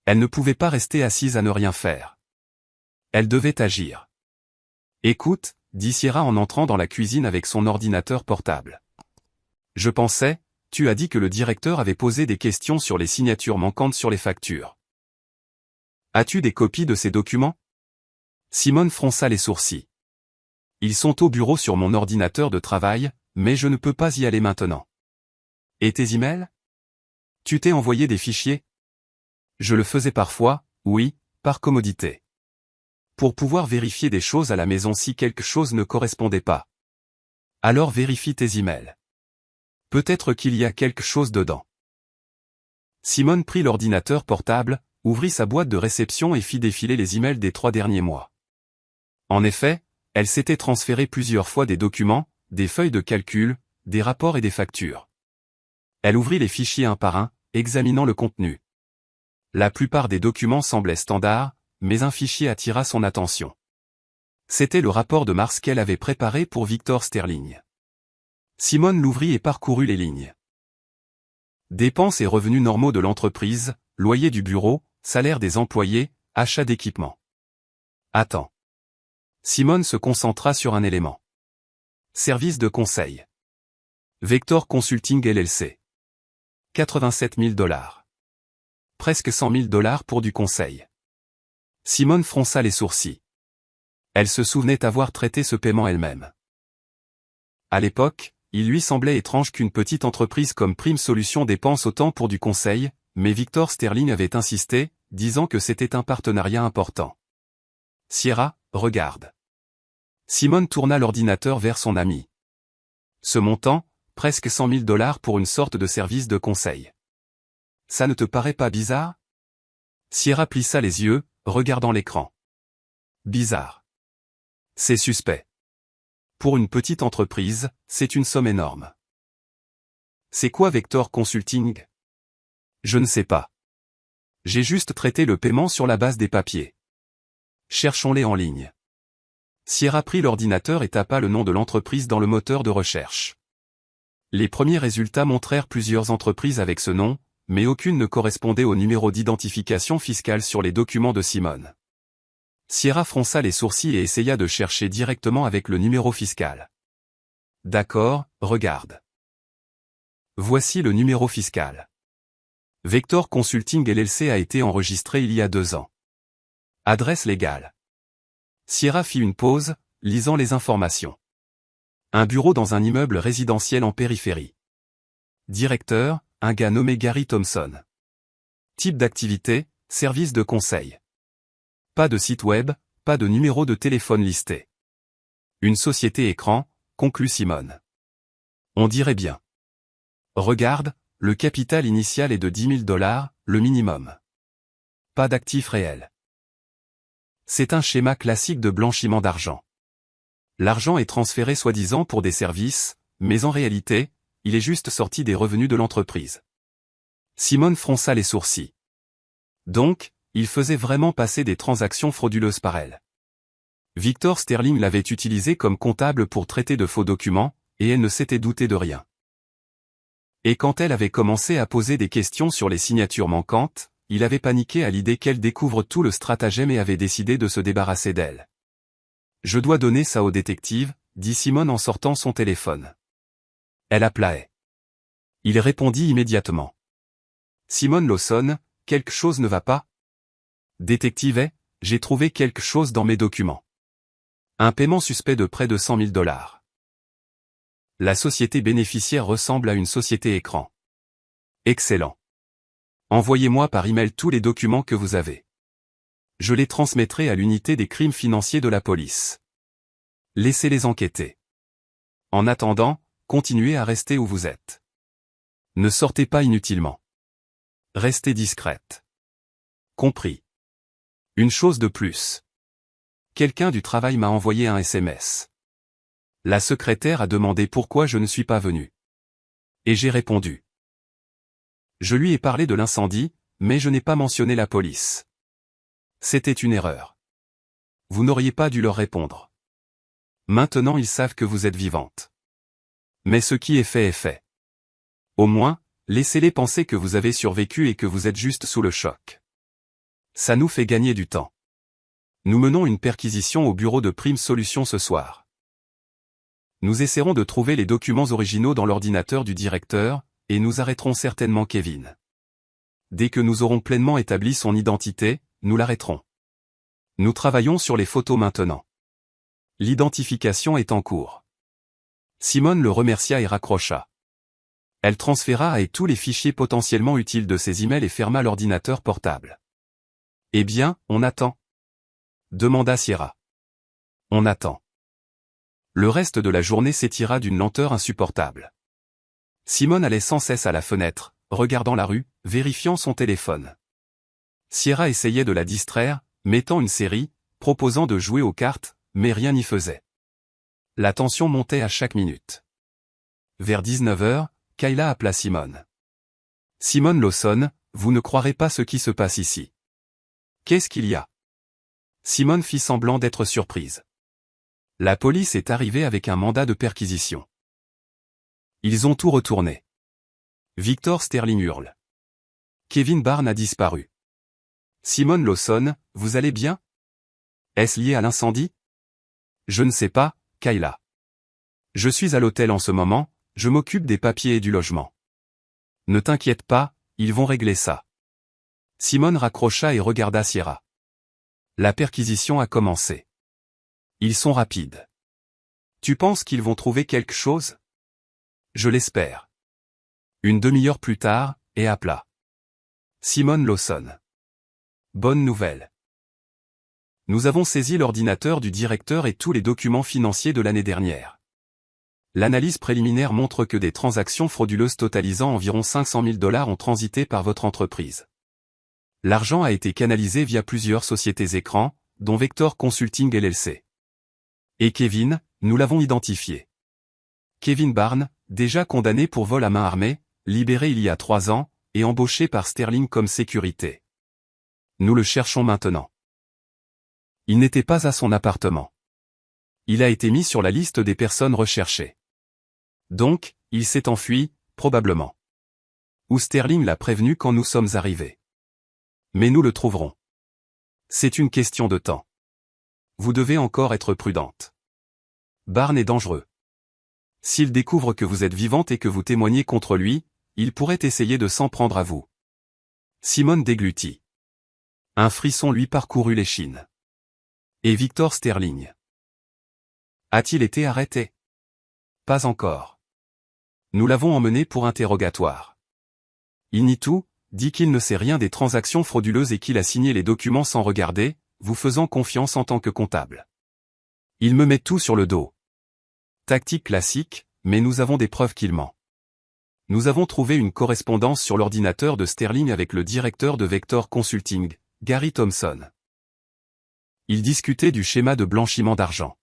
Elle ne pouvait pas rester assise à ne rien faire. Elle devait agir. « Écoute », dit Sierra en entrant dans la cuisine avec son ordinateur portable. « Je pensais, tu as dit que le directeur avait posé des questions sur les signatures manquantes sur les factures. As-tu des copies de ces documents ?» Simone fronça les sourcils. « Ils sont au bureau sur mon ordinateur de travail, mais je ne peux pas y aller maintenant. » « Et tes emails ? Tu t'es envoyé des fichiers ? » « Je le faisais parfois, oui, par commodité. Pour pouvoir vérifier des choses à la maison si quelque chose ne correspondait pas. Alors vérifie tes emails. Peut-être qu'il y a quelque chose dedans. » Simone prit l'ordinateur portable, ouvrit sa boîte de réception et fit défiler les emails des 3 derniers mois. En effet, elle s'était transféré plusieurs fois des documents, des feuilles de calcul, des rapports et des factures. Elle ouvrit les fichiers un par un, examinant le contenu. La plupart des documents semblaient standards, mais un fichier attira son attention. C'était le rapport de mars qu'elle avait préparé pour Victor Sterling. Simone l'ouvrit et parcourut les lignes. Dépenses et revenus normaux de l'entreprise, loyer du bureau, salaire des employés, achat d'équipement. Attends. Simone se concentra sur un élément. Service de conseil. Vector Consulting LLC. 87 000 $. Presque 100 000 $ pour du conseil. Simone fronça les sourcils. Elle se souvenait avoir traité ce paiement elle-même. À l'époque, il lui semblait étrange qu'une petite entreprise comme Prime Solutions dépense autant pour du conseil, mais Victor Sterling avait insisté, disant que c'était un partenariat important. Sierra, regarde. Simone tourna l'ordinateur vers son ami. Ce montant, presque 100 000 $ pour une sorte de service de conseil. Ça ne te paraît pas bizarre ? Sierra plissa les yeux, regardant l'écran. Bizarre. C'est suspect. Pour une petite entreprise, c'est une somme énorme. C'est quoi Vector Consulting ? Je ne sais pas. J'ai juste traité le paiement sur la base des papiers. Cherchons-les en ligne. Sierra prit l'ordinateur et tapa le nom de l'entreprise dans le moteur de recherche. Les premiers résultats montrèrent plusieurs entreprises avec ce nom, mais aucune ne correspondait au numéro d'identification fiscale sur les documents de Simone. Sierra fronça les sourcils et essaya de chercher directement avec le numéro fiscal. D'accord, regarde. Voici le numéro fiscal. Vector Consulting LLC a été enregistré il y a 2 ans. Adresse légale. Sierra fit une pause, lisant les informations. Un bureau dans un immeuble résidentiel en périphérie. Directeur, un gars nommé Gary Thompson. Type d'activité, service de conseil. Pas de site web, pas de numéro de téléphone listé. Une société écran, conclut Simone. On dirait bien. Regarde, le capital initial est de 10 000 $, le minimum. Pas d'actifs réels. C'est un schéma classique de blanchiment d'argent. L'argent est transféré soi-disant pour des services, mais en réalité, il est juste sorti des revenus de l'entreprise. Simone fronça les sourcils. Donc, il faisait vraiment passer des transactions frauduleuses par elle. Victor Sterling l'avait utilisé comme comptable pour traiter de faux documents, et elle ne s'était doutée de rien. Et quand elle avait commencé à poser des questions sur les signatures manquantes, il avait paniqué à l'idée qu'elle découvre tout le stratagème et avait décidé de se débarrasser d'elle. « Je dois donner ça au détective », dit Simone en sortant son téléphone. Elle appelait. Il répondit immédiatement. Simone Lawson, quelque chose ne va pas ? Détective, j'ai trouvé quelque chose dans mes documents. Un paiement suspect de près de 100 000 $. La société bénéficiaire ressemble à une société écran. Excellent. Envoyez-moi par email tous les documents que vous avez. Je les transmettrai à l'unité des crimes financiers de la police. Laissez-les enquêter. En attendant, continuez à rester où vous êtes. Ne sortez pas inutilement. Restez discrète. Compris. Une chose de plus. Quelqu'un du travail m'a envoyé un SMS. La secrétaire a demandé pourquoi je ne suis pas venu. Et j'ai répondu. Je lui ai parlé de l'incendie, mais je n'ai pas mentionné la police. C'était une erreur. Vous n'auriez pas dû leur répondre. Maintenant ils savent que vous êtes vivante. Mais ce qui est fait est fait. Au moins, laissez-les penser que vous avez survécu et que vous êtes juste sous le choc. Ça nous fait gagner du temps. Nous menons une perquisition au bureau de Prime Solutions ce soir. Nous essaierons de trouver les documents originaux dans l'ordinateur du directeur, et nous arrêterons certainement Kevin. Dès que nous aurons pleinement établi son identité, nous l'arrêterons. Nous travaillons sur les photos maintenant. L'identification est en cours. Simone le remercia et raccrocha. Elle transféra à et tous les fichiers potentiellement utiles de ses emails et ferma l'ordinateur portable. Eh bien, on attend? Demanda Sierra. On attend. Le reste de la journée s'étira d'une lenteur insupportable. Simone allait sans cesse à la fenêtre, regardant la rue, vérifiant son téléphone. Sierra essayait de la distraire, mettant une série, proposant de jouer aux cartes, mais rien n'y faisait. La tension montait à chaque minute. Vers 19h, Kayla appela Simone. Simone Lawson, vous ne croirez pas ce qui se passe ici. Qu'est-ce qu'il y a? Simone fit semblant d'être surprise. La police est arrivée avec un mandat de perquisition. Ils ont tout retourné. Victor Sterling hurle. Kevin Barnes a disparu. Simone Lawson, vous allez bien? Est-ce lié à l'incendie? Je ne sais pas, Kayla. Je suis à l'hôtel en ce moment, je m'occupe des papiers et du logement. Ne t'inquiète pas, ils vont régler ça. Simone raccrocha et regarda Sierra. La perquisition a commencé. Ils sont rapides. Tu penses qu'ils vont trouver quelque chose? Je l'espère. Une demi-heure plus tard, et à plat. Simone Lawson. Bonne nouvelle. Nous avons saisi l'ordinateur du directeur et tous les documents financiers de l'année dernière. L'analyse préliminaire montre que des transactions frauduleuses totalisant environ 500 000 $ ont transité par votre entreprise. L'argent a été canalisé via plusieurs sociétés écrans, dont Vector Consulting LLC. Et Kevin, nous l'avons identifié. Kevin Barnes, déjà condamné pour vol à main armée, libéré il y a 3 ans, et embauché par Sterling comme sécurité. Nous le cherchons maintenant. Il n'était pas à son appartement. Il a été mis sur la liste des personnes recherchées. Donc, il s'est enfui, probablement. Ou Sterling l'a prévenu quand nous sommes arrivés. Mais nous le trouverons. C'est une question de temps. Vous devez encore être prudente. Barnes est dangereux. S'il découvre que vous êtes vivante et que vous témoignez contre lui, il pourrait essayer de s'en prendre à vous. Simone déglutit. Un frisson lui parcourut l'échine. Et Victor Sterling? A-t-il été arrêté? Pas encore. Nous l'avons emmené pour interrogatoire. Il nie tout, dit qu'il ne sait rien des transactions frauduleuses et qu'il a signé les documents sans regarder, vous faisant confiance en tant que comptable. Il me met tout sur le dos. Tactique classique, mais nous avons des preuves qu'il ment. Nous avons trouvé une correspondance sur l'ordinateur de Sterling avec le directeur de Vector Consulting, Gary Thompson. Ils discutaient du schéma de blanchiment d'argent.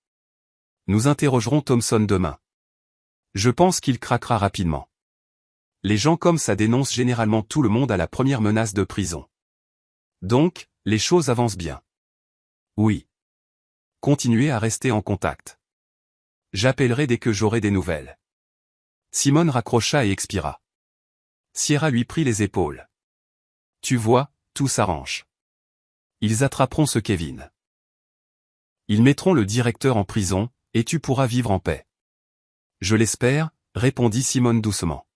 Nous interrogerons Thompson demain. Je pense qu'il craquera rapidement. Les gens comme ça dénoncent généralement tout le monde à la première menace de prison. Donc, les choses avancent bien. Oui. Continuez à rester en contact. J'appellerai dès que j'aurai des nouvelles. Simone raccrocha et expira. Sierra lui prit les épaules. Tu vois, tout s'arrange. Ils attraperont ce Kevin. Ils mettront le directeur en prison, et tu pourras vivre en paix. Je l'espère, répondit Simone doucement.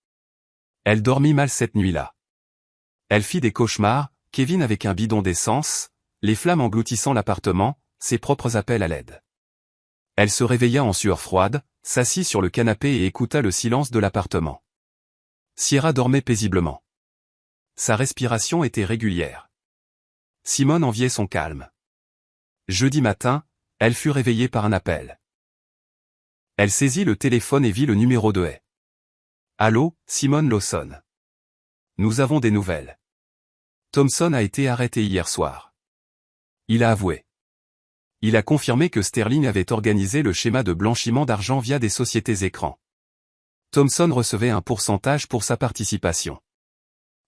Elle dormit mal cette nuit-là. Elle fit des cauchemars, Kevin avec un bidon d'essence, les flammes engloutissant l'appartement, ses propres appels à l'aide. Elle se réveilla en sueur froide, s'assit sur le canapé et écouta le silence de l'appartement. Sierra dormait paisiblement. Sa respiration était régulière. Simone enviait son calme. Jeudi matin, elle fut réveillée par un appel. Elle saisit le téléphone et vit le numéro de Hay. Allô, Simone Lawson. Nous avons des nouvelles. Thompson a été arrêté hier soir. Il a avoué. Il a confirmé que Sterling avait organisé le schéma de blanchiment d'argent via des sociétés écrans. Thompson recevait un pourcentage pour sa participation.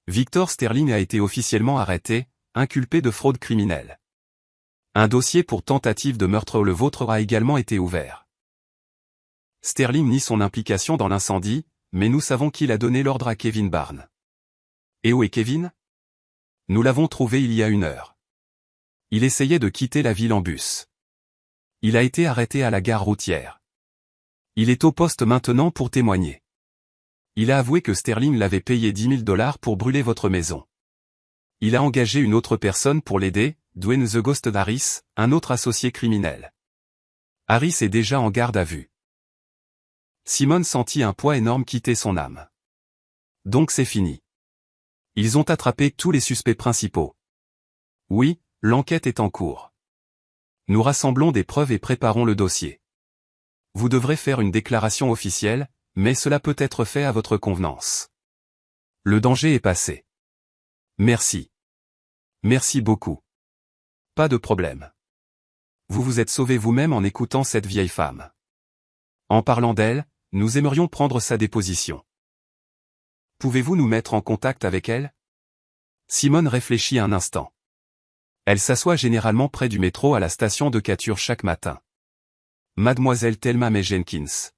Victor Sterling a été officiellement arrêté, inculpé de fraude criminelle. Un dossier pour tentative de meurtre le vôtre a également été ouvert. Sterling nie son implication dans l'incendie, mais nous savons qu'il a donné l'ordre à Kevin Barnes. Et où est Kevin? Nous l'avons trouvé il y a 1 heure. Il essayait de quitter la ville en bus. Il a été arrêté à la gare routière. Il est au poste maintenant pour témoigner. Il a avoué que Sterling l'avait payé $10 000 pour brûler votre maison. Il a engagé une autre personne pour l'aider, Dwayne The Ghost Harris, un autre associé criminel. Harris est déjà en garde à vue. Simone sentit un poids énorme quitter son âme. Donc c'est fini. Ils ont attrapé tous les suspects principaux. Oui, l'enquête est en cours. Nous rassemblons des preuves et préparons le dossier. Vous devrez faire une déclaration officielle, mais cela peut être fait à votre convenance. Le danger est passé. Merci. Merci beaucoup. Pas de problème. Vous vous êtes sauvé vous-même en écoutant cette vieille femme. En parlant d'elle, nous aimerions prendre sa déposition. Pouvez-vous nous mettre en contact avec elle? Simone réfléchit un instant. Elle s'assoit généralement près du métro à la station de Cature chaque matin. Mademoiselle Thelma May Jenkins.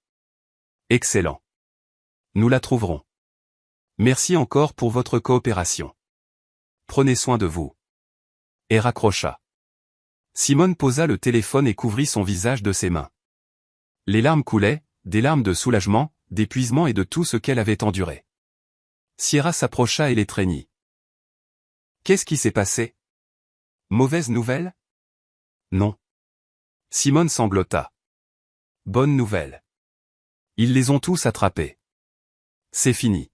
Excellent. Nous la trouverons. Merci encore pour votre coopération. Prenez soin de vous. Et raccrocha. Simone posa le téléphone et couvrit son visage de ses mains. Les larmes coulaient, des larmes de soulagement, d'épuisement et de tout ce qu'elle avait enduré. Sierra s'approcha et l'étreignit. Qu'est-ce qui s'est passé? Mauvaise nouvelle? Non. Simone sanglota. Bonne nouvelle. Ils les ont tous attrapés. C'est fini.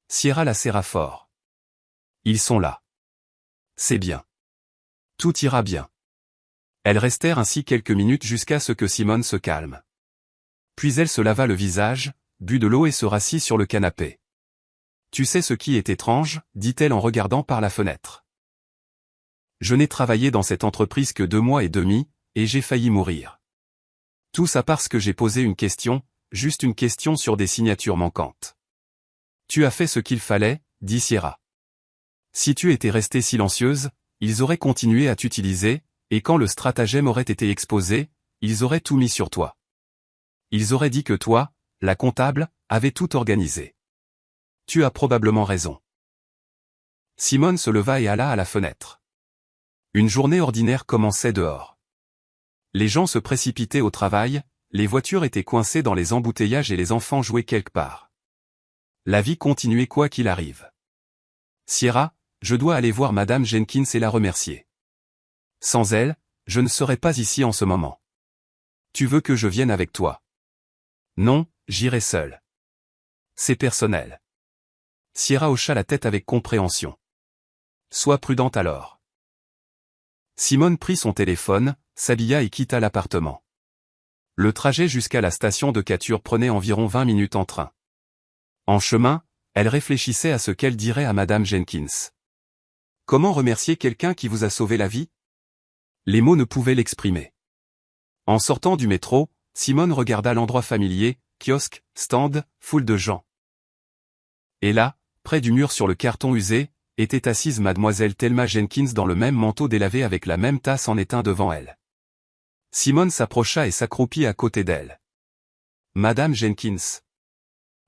Sierra la serra fort. Ils sont là. C'est bien. Tout ira bien. Elles restèrent ainsi quelques minutes jusqu'à ce que Simone se calme. Puis elle se lava le visage, but de l'eau et se rassit sur le canapé. Tu sais ce qui est étrange, dit-elle en regardant par la fenêtre. Je n'ai travaillé dans cette entreprise que 2 mois et demi, et j'ai failli mourir. Tout ça parce que j'ai posé une question, juste une question sur des signatures manquantes. Tu as fait ce qu'il fallait, dit Sierra. Si tu étais restée silencieuse, ils auraient continué à t'utiliser, et quand le stratagème aurait été exposé, ils auraient tout mis sur toi. Ils auraient dit que toi, la comptable, avais tout organisé. Tu as probablement raison. Simone se leva et alla à la fenêtre. Une journée ordinaire commençait dehors. Les gens se précipitaient au travail, les voitures étaient coincées dans les embouteillages et les enfants jouaient quelque part. La vie continuait quoi qu'il arrive. Sierra, je dois aller voir Madame Jenkins et la remercier. Sans elle, je ne serais pas ici en ce moment. Tu veux que je vienne avec toi? Non, j'irai seul. C'est personnel. Sierra hocha la tête avec compréhension. Sois prudente alors. Simone prit son téléphone, s'habilla et quitta l'appartement. Le trajet jusqu'à la station de Cature prenait environ 20 minutes en train. En chemin, elle réfléchissait à ce qu'elle dirait à Madame Jenkins. Comment remercier quelqu'un qui vous a sauvé la vie? Les mots ne pouvaient l'exprimer. En sortant du métro, Simone regarda l'endroit familier, kiosque, stand, foule de gens. Et là, près du mur sur le carton usé, était assise Mademoiselle Thelma Jenkins dans le même manteau délavé avec la même tasse en étain devant elle. Simone s'approcha et s'accroupit à côté d'elle. Madame Jenkins.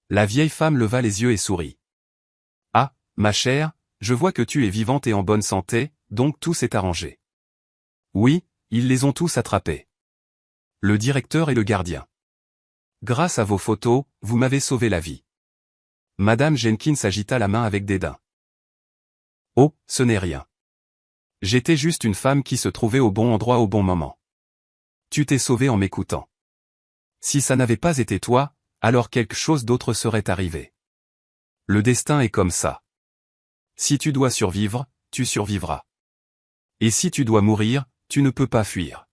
La vieille femme leva les yeux et sourit. Ah, ma chère, je vois que tu es vivante et en bonne santé, donc tout s'est arrangé. Oui, ils les ont tous attrapés. Le directeur et le gardien. Grâce à vos photos, vous m'avez sauvé la vie. Madame Jenkins agita la main avec dédain. Oh, ce n'est rien. J'étais juste une femme qui se trouvait au bon endroit au bon moment. Tu t'es sauvée en m'écoutant. Si ça n'avait pas été toi, alors quelque chose d'autre serait arrivé. Le destin est comme ça. Si tu dois survivre, tu survivras. Et si tu dois mourir, tu ne peux pas fuir.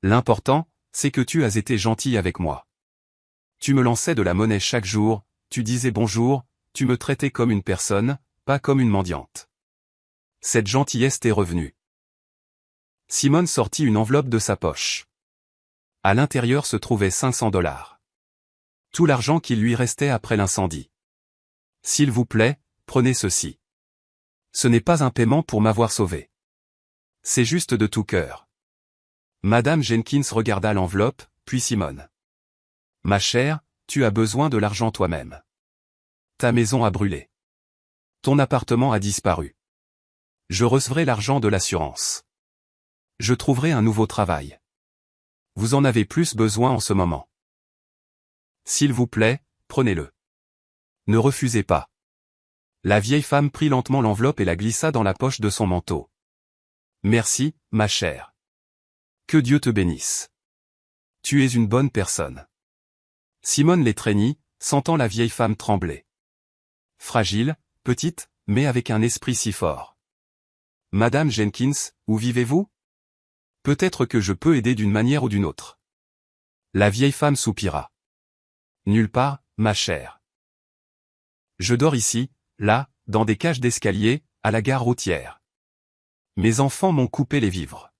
L'important, c'est que tu as été gentil avec moi. Tu me lançais de la monnaie chaque jour, tu disais bonjour, tu me traitais comme une personne, pas comme une mendiante. Cette gentillesse t'est revenue. Simone sortit une enveloppe de sa poche. À l'intérieur se trouvaient $500. Tout l'argent qui lui restait après l'incendie. S'il vous plaît, prenez ceci. Ce n'est pas un paiement pour m'avoir sauvé. C'est juste de tout cœur. Madame Jenkins regarda l'enveloppe, puis Simone. Ma chère, tu as besoin de l'argent toi-même. Ta maison a brûlé. Ton appartement a disparu. Je recevrai l'argent de l'assurance. Je trouverai un nouveau travail. Vous en avez plus besoin en ce moment. S'il vous plaît, prenez-le. Ne refusez pas. La vieille femme prit lentement l'enveloppe et la glissa dans la poche de son manteau. Merci, ma chère. Que Dieu te bénisse. Tu es une bonne personne. Simone l'étreignit, sentant la vieille femme trembler. Fragile, petite, mais avec un esprit si fort. Madame Jenkins, où vivez-vous? Peut-être que je peux aider d'une manière ou d'une autre. La vieille femme soupira. Nulle part, ma chère. Je dors ici, là, dans des cages d'escalier, à la gare routière. Mes enfants m'ont coupé les vivres.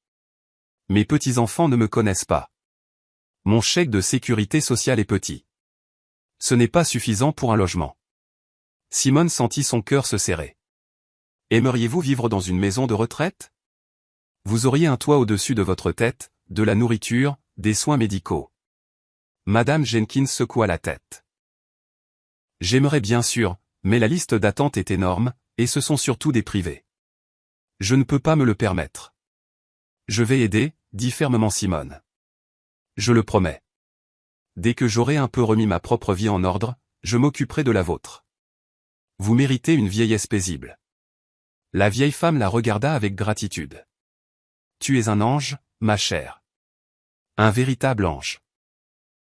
Mes petits-enfants ne me connaissent pas. Mon chèque de sécurité sociale est petit. Ce n'est pas suffisant pour un logement. Simone sentit son cœur se serrer. Aimeriez-vous vivre dans une maison de retraite? Vous auriez un toit au-dessus de votre tête, de la nourriture, des soins médicaux. Madame Jenkins secoua la tête. J'aimerais bien sûr, mais la liste d'attente est énorme, et ce sont surtout des privés. Je ne peux pas me le permettre. Je vais aider, dit fermement Simone. Je le promets. Dès que j'aurai un peu remis ma propre vie en ordre, je m'occuperai de la vôtre. Vous méritez une vieillesse paisible. La vieille femme la regarda avec gratitude. Tu es un ange, ma chère. Un véritable ange.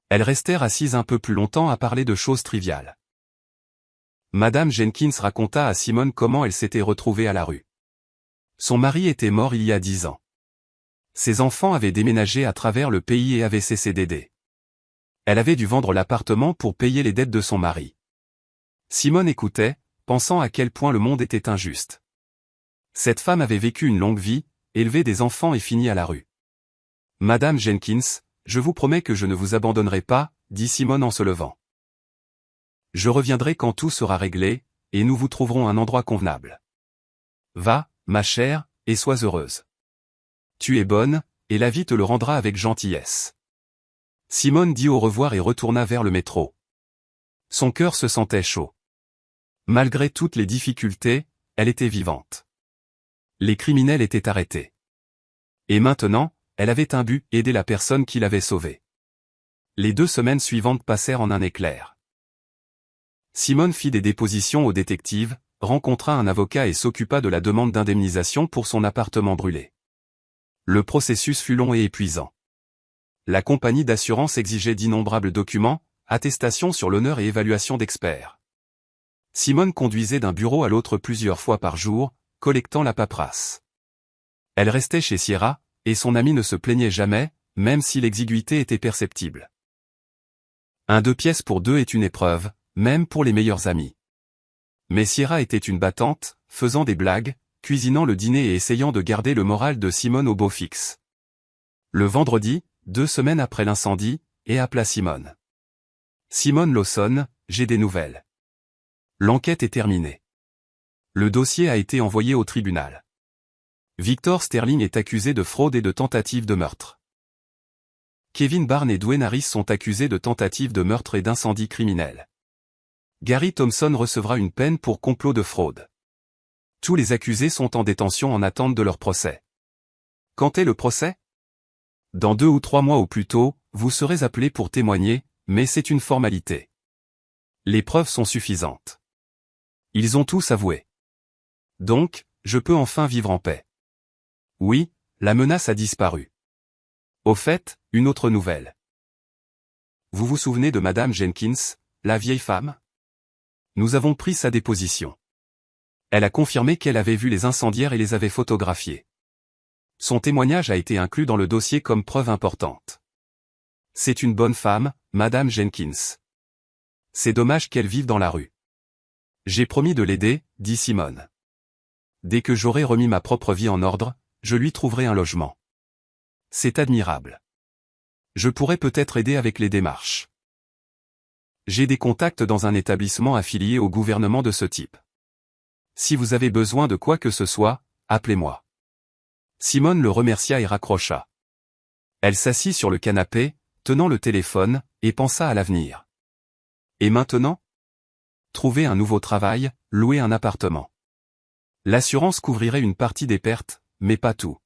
Elles restèrent assises un peu plus longtemps à parler de choses triviales. Madame Jenkins raconta à Simone comment elle s'était retrouvée à la rue. Son mari était mort il y a 10 ans. Ses enfants avaient déménagé à travers le pays et avaient cessé d'aider. Elle avait dû vendre l'appartement pour payer les dettes de son mari. Simone écoutait, pensant à quel point le monde était injuste. Cette femme avait vécu une longue vie, élevé des enfants et fini à la rue. Madame Jenkins, je vous promets que je ne vous abandonnerai pas, dit Simone en se levant. Je reviendrai quand tout sera réglé, et nous vous trouverons un endroit convenable. Va, ma chère, et sois heureuse. Tu es bonne, et la vie te le rendra avec gentillesse. Simone dit au revoir et retourna vers le métro. Son cœur se sentait chaud. Malgré toutes les difficultés, elle était vivante. Les criminels étaient arrêtés. Et maintenant, elle avait un but, aider la personne qui l'avait sauvée. Les 2 semaines suivantes passèrent en un éclair. Simone fit des dépositions au détective, rencontra un avocat et s'occupa de la demande d'indemnisation pour son appartement brûlé. Le processus fut long et épuisant. La compagnie d'assurance exigeait d'innombrables documents, attestations sur l'honneur et évaluation d'experts. Simone conduisait d'un bureau à l'autre plusieurs fois par jour, collectant la paperasse. Elle restait chez Sierra, et son amie ne se plaignait jamais, même si l'exiguïté était perceptible. Un 2 pièces pour 2 est une épreuve, même pour les meilleurs amis. Mais Sierra était une battante, faisant des blagues, cuisinant le dîner et essayant de garder le moral de Simone au beau fixe. Le vendredi, 2 semaines après l'incendie, et appela Simone. Simone Lawson, j'ai des nouvelles. L'enquête est terminée. Le dossier a été envoyé au tribunal. Victor Sterling est accusé de fraude et de tentative de meurtre. Kevin Barnes et Dwayne Harris sont accusés de tentative de meurtre et d'incendie criminel. Gary Thompson recevra une peine pour complot de fraude. Tous les accusés sont en détention en attente de leur procès. Quand est le procès? Dans 2 ou 3 mois au plus tôt, vous serez appelés pour témoigner, mais c'est une formalité. Les preuves sont suffisantes. Ils ont tous avoué. Donc, je peux enfin vivre en paix. Oui, la menace a disparu. Au fait, une autre nouvelle. Vous vous souvenez de Madame Jenkins, la vieille femme? Nous avons pris sa déposition. Elle a confirmé qu'elle avait vu les incendiaires et les avait photographiés. Son témoignage a été inclus dans le dossier comme preuve importante. C'est une bonne femme, Madame Jenkins. C'est dommage qu'elle vive dans la rue. J'ai promis de l'aider, dit Simone. Dès que j'aurai remis ma propre vie en ordre, je lui trouverai un logement. C'est admirable. Je pourrais peut-être aider avec les démarches. J'ai des contacts dans un établissement affilié au gouvernement de ce type. Si vous avez besoin de quoi que ce soit, appelez-moi. Simone le remercia et raccrocha. Elle s'assit sur le canapé, tenant le téléphone, et pensa à l'avenir. Et maintenant? Trouver un nouveau travail, louer un appartement. L'assurance couvrirait une partie des pertes, mais pas tout.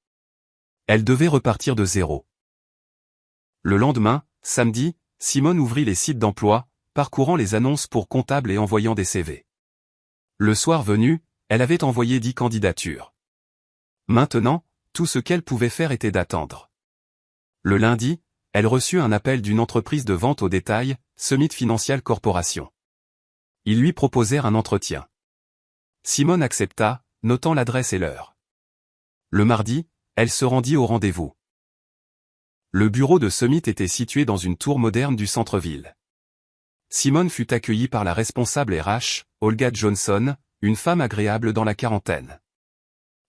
Elle devait repartir de zéro. Le lendemain, samedi, Simone ouvrit les sites d'emploi, parcourant les annonces pour comptables et envoyant des CV. Le soir venu, elle avait envoyé 10 candidatures. Maintenant, tout ce qu'elle pouvait faire était d'attendre. Le lundi, elle reçut un appel d'une entreprise de vente au détail, Summit Financial Corporation. Ils lui proposèrent un entretien. Simone accepta, notant l'adresse et l'heure. Le mardi, elle se rendit au rendez-vous. Le bureau de Summit était situé dans une tour moderne du centre-ville. Simone fut accueillie par la responsable RH, Olga Johnson, une femme agréable dans la quarantaine.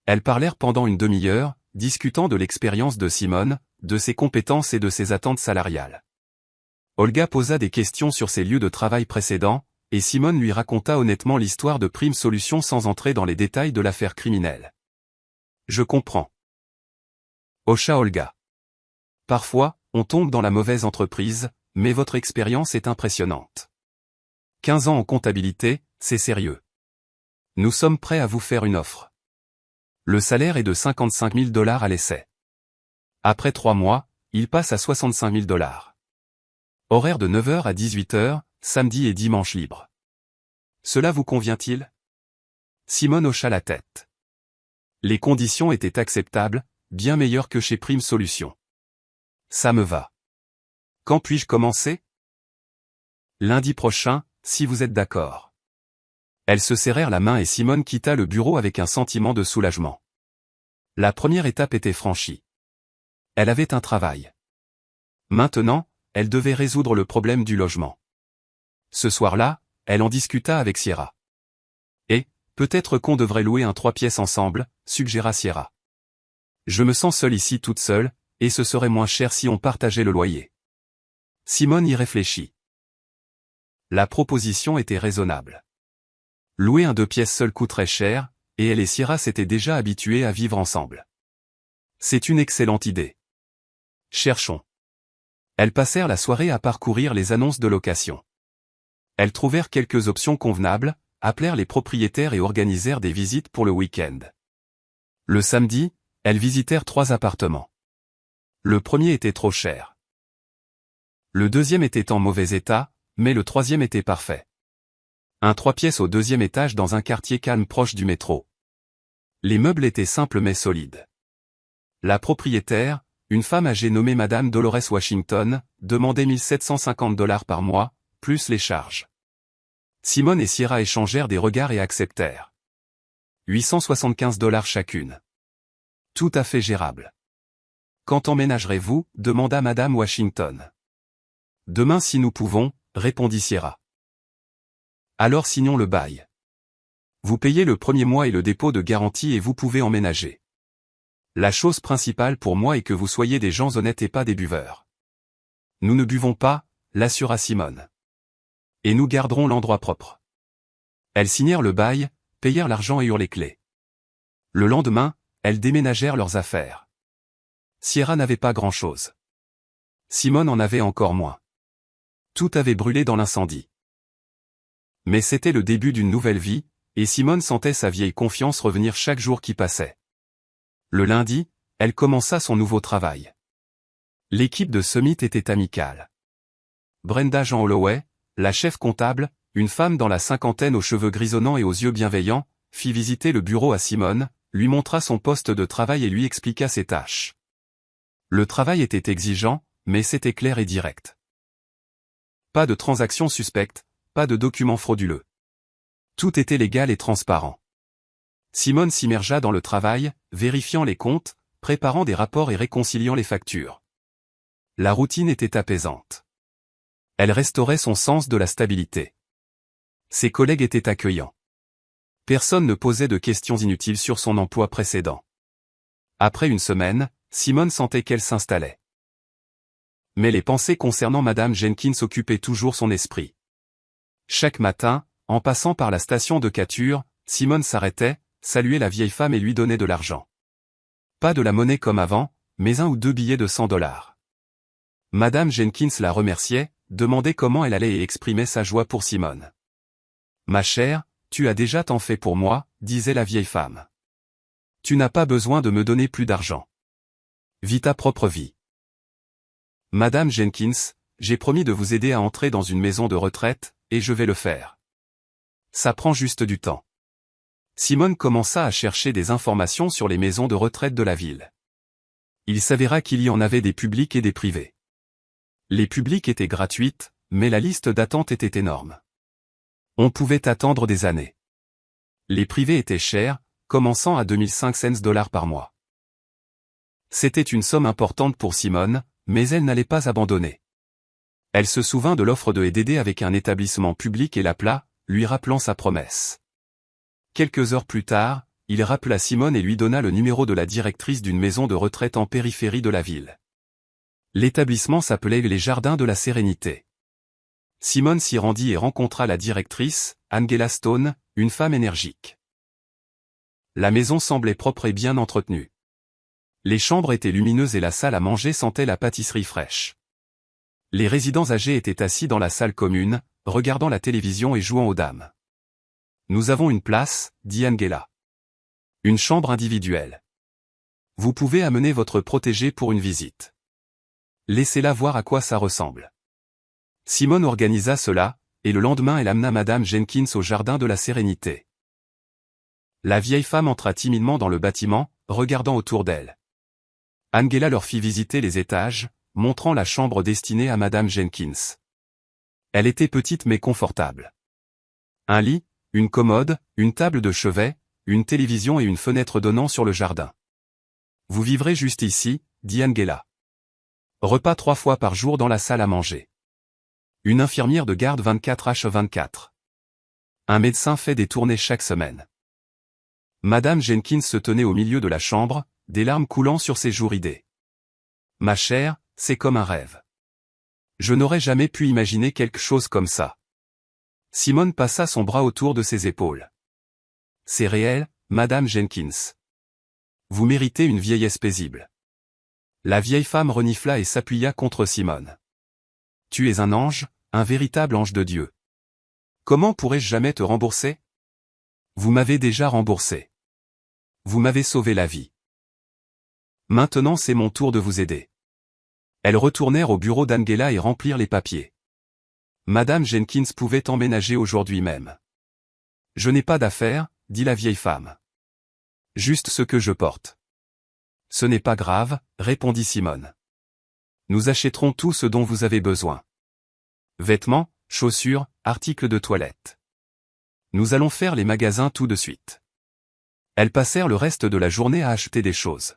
Elles parlèrent pendant une demi-heure, discutant de l'expérience de Simone, de ses compétences et de ses attentes salariales. Olga posa des questions sur ses lieux de travail précédents, et Simone lui raconta honnêtement l'histoire de Prime Solutions sans entrer dans les détails de l'affaire criminelle. « Je comprends. » hocha Olga. « Parfois, on tombe dans la mauvaise entreprise, mais votre expérience est impressionnante. 15 ans en comptabilité, c'est sérieux. Nous sommes prêts à vous faire une offre. Le salaire est de 55 000 $ à l'essai. Après 3 mois, il passe à 65 000 $. Horaire de 9 h à 18 h, samedi et dimanche libre. Cela vous convient-il? Simone hocha la tête. Les conditions étaient acceptables, bien meilleures que chez Prime Solutions. Ça me va. Quand puis-je commencer? Lundi prochain, si vous êtes d'accord. Elles se serrèrent la main et Simone quitta le bureau avec un sentiment de soulagement. La première étape était franchie. Elle avait un travail. Maintenant, elle devait résoudre le problème du logement. Ce soir-là, elle en discuta avec Sierra. Et, peut-être qu'on devrait louer un 3 pièces ensemble, suggéra Sierra. Je me sens seule ici toute seule, et ce serait moins cher si on partageait le loyer. Simone y réfléchit. La proposition était raisonnable. Louer un 2 pièces seul coûterait cher, et elle et Sierra s'étaient déjà habituées à vivre ensemble. C'est une excellente idée. Cherchons. Elles passèrent la soirée à parcourir les annonces de location. Elles trouvèrent quelques options convenables, appelèrent les propriétaires et organisèrent des visites pour le week-end. Le samedi, elles visitèrent 3 appartements. Le premier était trop cher. Le deuxième était en mauvais état, mais le troisième était parfait. Un 3 pièces au 2e étage dans un quartier calme proche du métro. Les meubles étaient simples mais solides. La propriétaire, une femme âgée nommée Madame Dolores Washington, demandait 1 750 $ par mois, plus les charges. Simone et Sierra échangèrent des regards et acceptèrent. 875 $ chacune. Tout à fait gérable. Quand emménagerez-vous? Demanda Madame Washington. Demain si nous pouvons, répondit Sierra. Alors signons le bail. Vous payez le premier mois et le dépôt de garantie et vous pouvez emménager. La chose principale pour moi est que vous soyez des gens honnêtes et pas des buveurs. Nous ne buvons pas, l'assura Simone. Et nous garderons l'endroit propre. Elles signèrent le bail, payèrent l'argent et eurent les clés. Le lendemain, elles déménagèrent leurs affaires. Sierra n'avait pas grand-chose. Simone en avait encore moins. Tout avait brûlé dans l'incendie. Mais c'était le début d'une nouvelle vie, et Simone sentait sa vieille confiance revenir chaque jour qui passait. Le lundi, elle commença son nouveau travail. L'équipe de Summit était amicale. Brenda Jean Holloway, la chef comptable, une femme dans la cinquantaine aux cheveux grisonnants et aux yeux bienveillants, fit visiter le bureau à Simone, lui montra son poste de travail et lui expliqua ses tâches. Le travail était exigeant, mais c'était clair et direct. Pas de transactions suspectes, pas de documents frauduleux. Tout était légal et transparent. Simone s'immergea dans le travail, vérifiant les comptes, préparant des rapports et réconciliant les factures. La routine était apaisante. Elle restaurait son sens de la stabilité. Ses collègues étaient accueillants. Personne ne posait de questions inutiles sur son emploi précédent. Après une semaine, Simone sentait qu'elle s'installait. Mais les pensées concernant Madame Jenkins occupaient toujours son esprit. Chaque matin, en passant par la station de Cature, Simone s'arrêtait, saluait la vieille femme et lui donnait de l'argent. Pas de la monnaie comme avant, mais 1 ou 2 billets de 100 $. Madame Jenkins la remerciait, demandait comment elle allait et exprimait sa joie pour Simone. « Ma chère, tu as déjà tant fait pour moi, disait la vieille femme. Tu n'as pas besoin de me donner plus d'argent. Vis ta propre vie. Madame Jenkins, j'ai promis de vous aider à entrer dans une maison de retraite, et je vais le faire. Ça prend juste du temps. » Simone commença à chercher des informations sur les maisons de retraite de la ville. Il s'avéra qu'il y en avait des publiques et des privées. Les publiques étaient gratuites, mais la liste d'attente était énorme. On pouvait attendre des années. Les privées étaient chères, commençant à 2500 $ par mois. C'était une somme importante pour Simone, mais elle n'allait pas abandonner. Elle se souvint de l'offre de d'aider avec un établissement public et l'appela, lui rappelant sa promesse. Quelques heures plus tard, il rappela Simone et lui donna le numéro de la directrice d'une maison de retraite en périphérie de la ville. L'établissement s'appelait les Jardins de la Sérénité. Simone s'y rendit et rencontra la directrice, Angela Stone, une femme énergique. La maison semblait propre et bien entretenue. Les chambres étaient lumineuses et la salle à manger sentait la pâtisserie fraîche. Les résidents âgés étaient assis dans la salle commune, regardant la télévision et jouant aux dames. « Nous avons une place, dit Angela. Une chambre individuelle. Vous pouvez amener votre protégé pour une visite. Laissez-la voir à quoi ça ressemble. » Simone organisa cela, et le lendemain elle amena Madame Jenkins au jardin de la Sérénité. La vieille femme entra timidement dans le bâtiment, regardant autour d'elle. Angela leur fit visiter les étages, montrant la chambre destinée à Madame Jenkins. Elle était petite mais confortable. Un lit, une commode, une table de chevet, une télévision et une fenêtre donnant sur le jardin. « Vous vivrez juste ici, dit Angela. Repas 3 fois par jour dans la salle à manger. Une infirmière de garde 24h24. Un médecin fait des tournées chaque semaine. » Madame Jenkins se tenait au milieu de la chambre, des larmes coulant sur ses joues ridées. « Ma chère, c'est comme un rêve. Je n'aurais jamais pu imaginer quelque chose comme ça. » Simone passa son bras autour de ses épaules. « C'est réel, Madame Jenkins. Vous méritez une vieillesse paisible. » La vieille femme renifla et s'appuya contre Simone. « Tu es un ange, un véritable ange de Dieu. Comment pourrais-je jamais te rembourser? Vous m'avez déjà remboursé. Vous m'avez sauvé la vie. Maintenant c'est mon tour de vous aider. » Elles retournèrent au bureau d'Angela et remplirent les papiers. Madame Jenkins pouvait emménager aujourd'hui même. « Je n'ai pas d'affaires, dit la vieille femme. Juste ce que je porte. »« Ce n'est pas grave, répondit Simone. Nous achèterons tout ce dont vous avez besoin. Vêtements, chaussures, articles de toilette. Nous allons faire les magasins tout de suite. » Elles passèrent le reste de la journée à acheter des choses.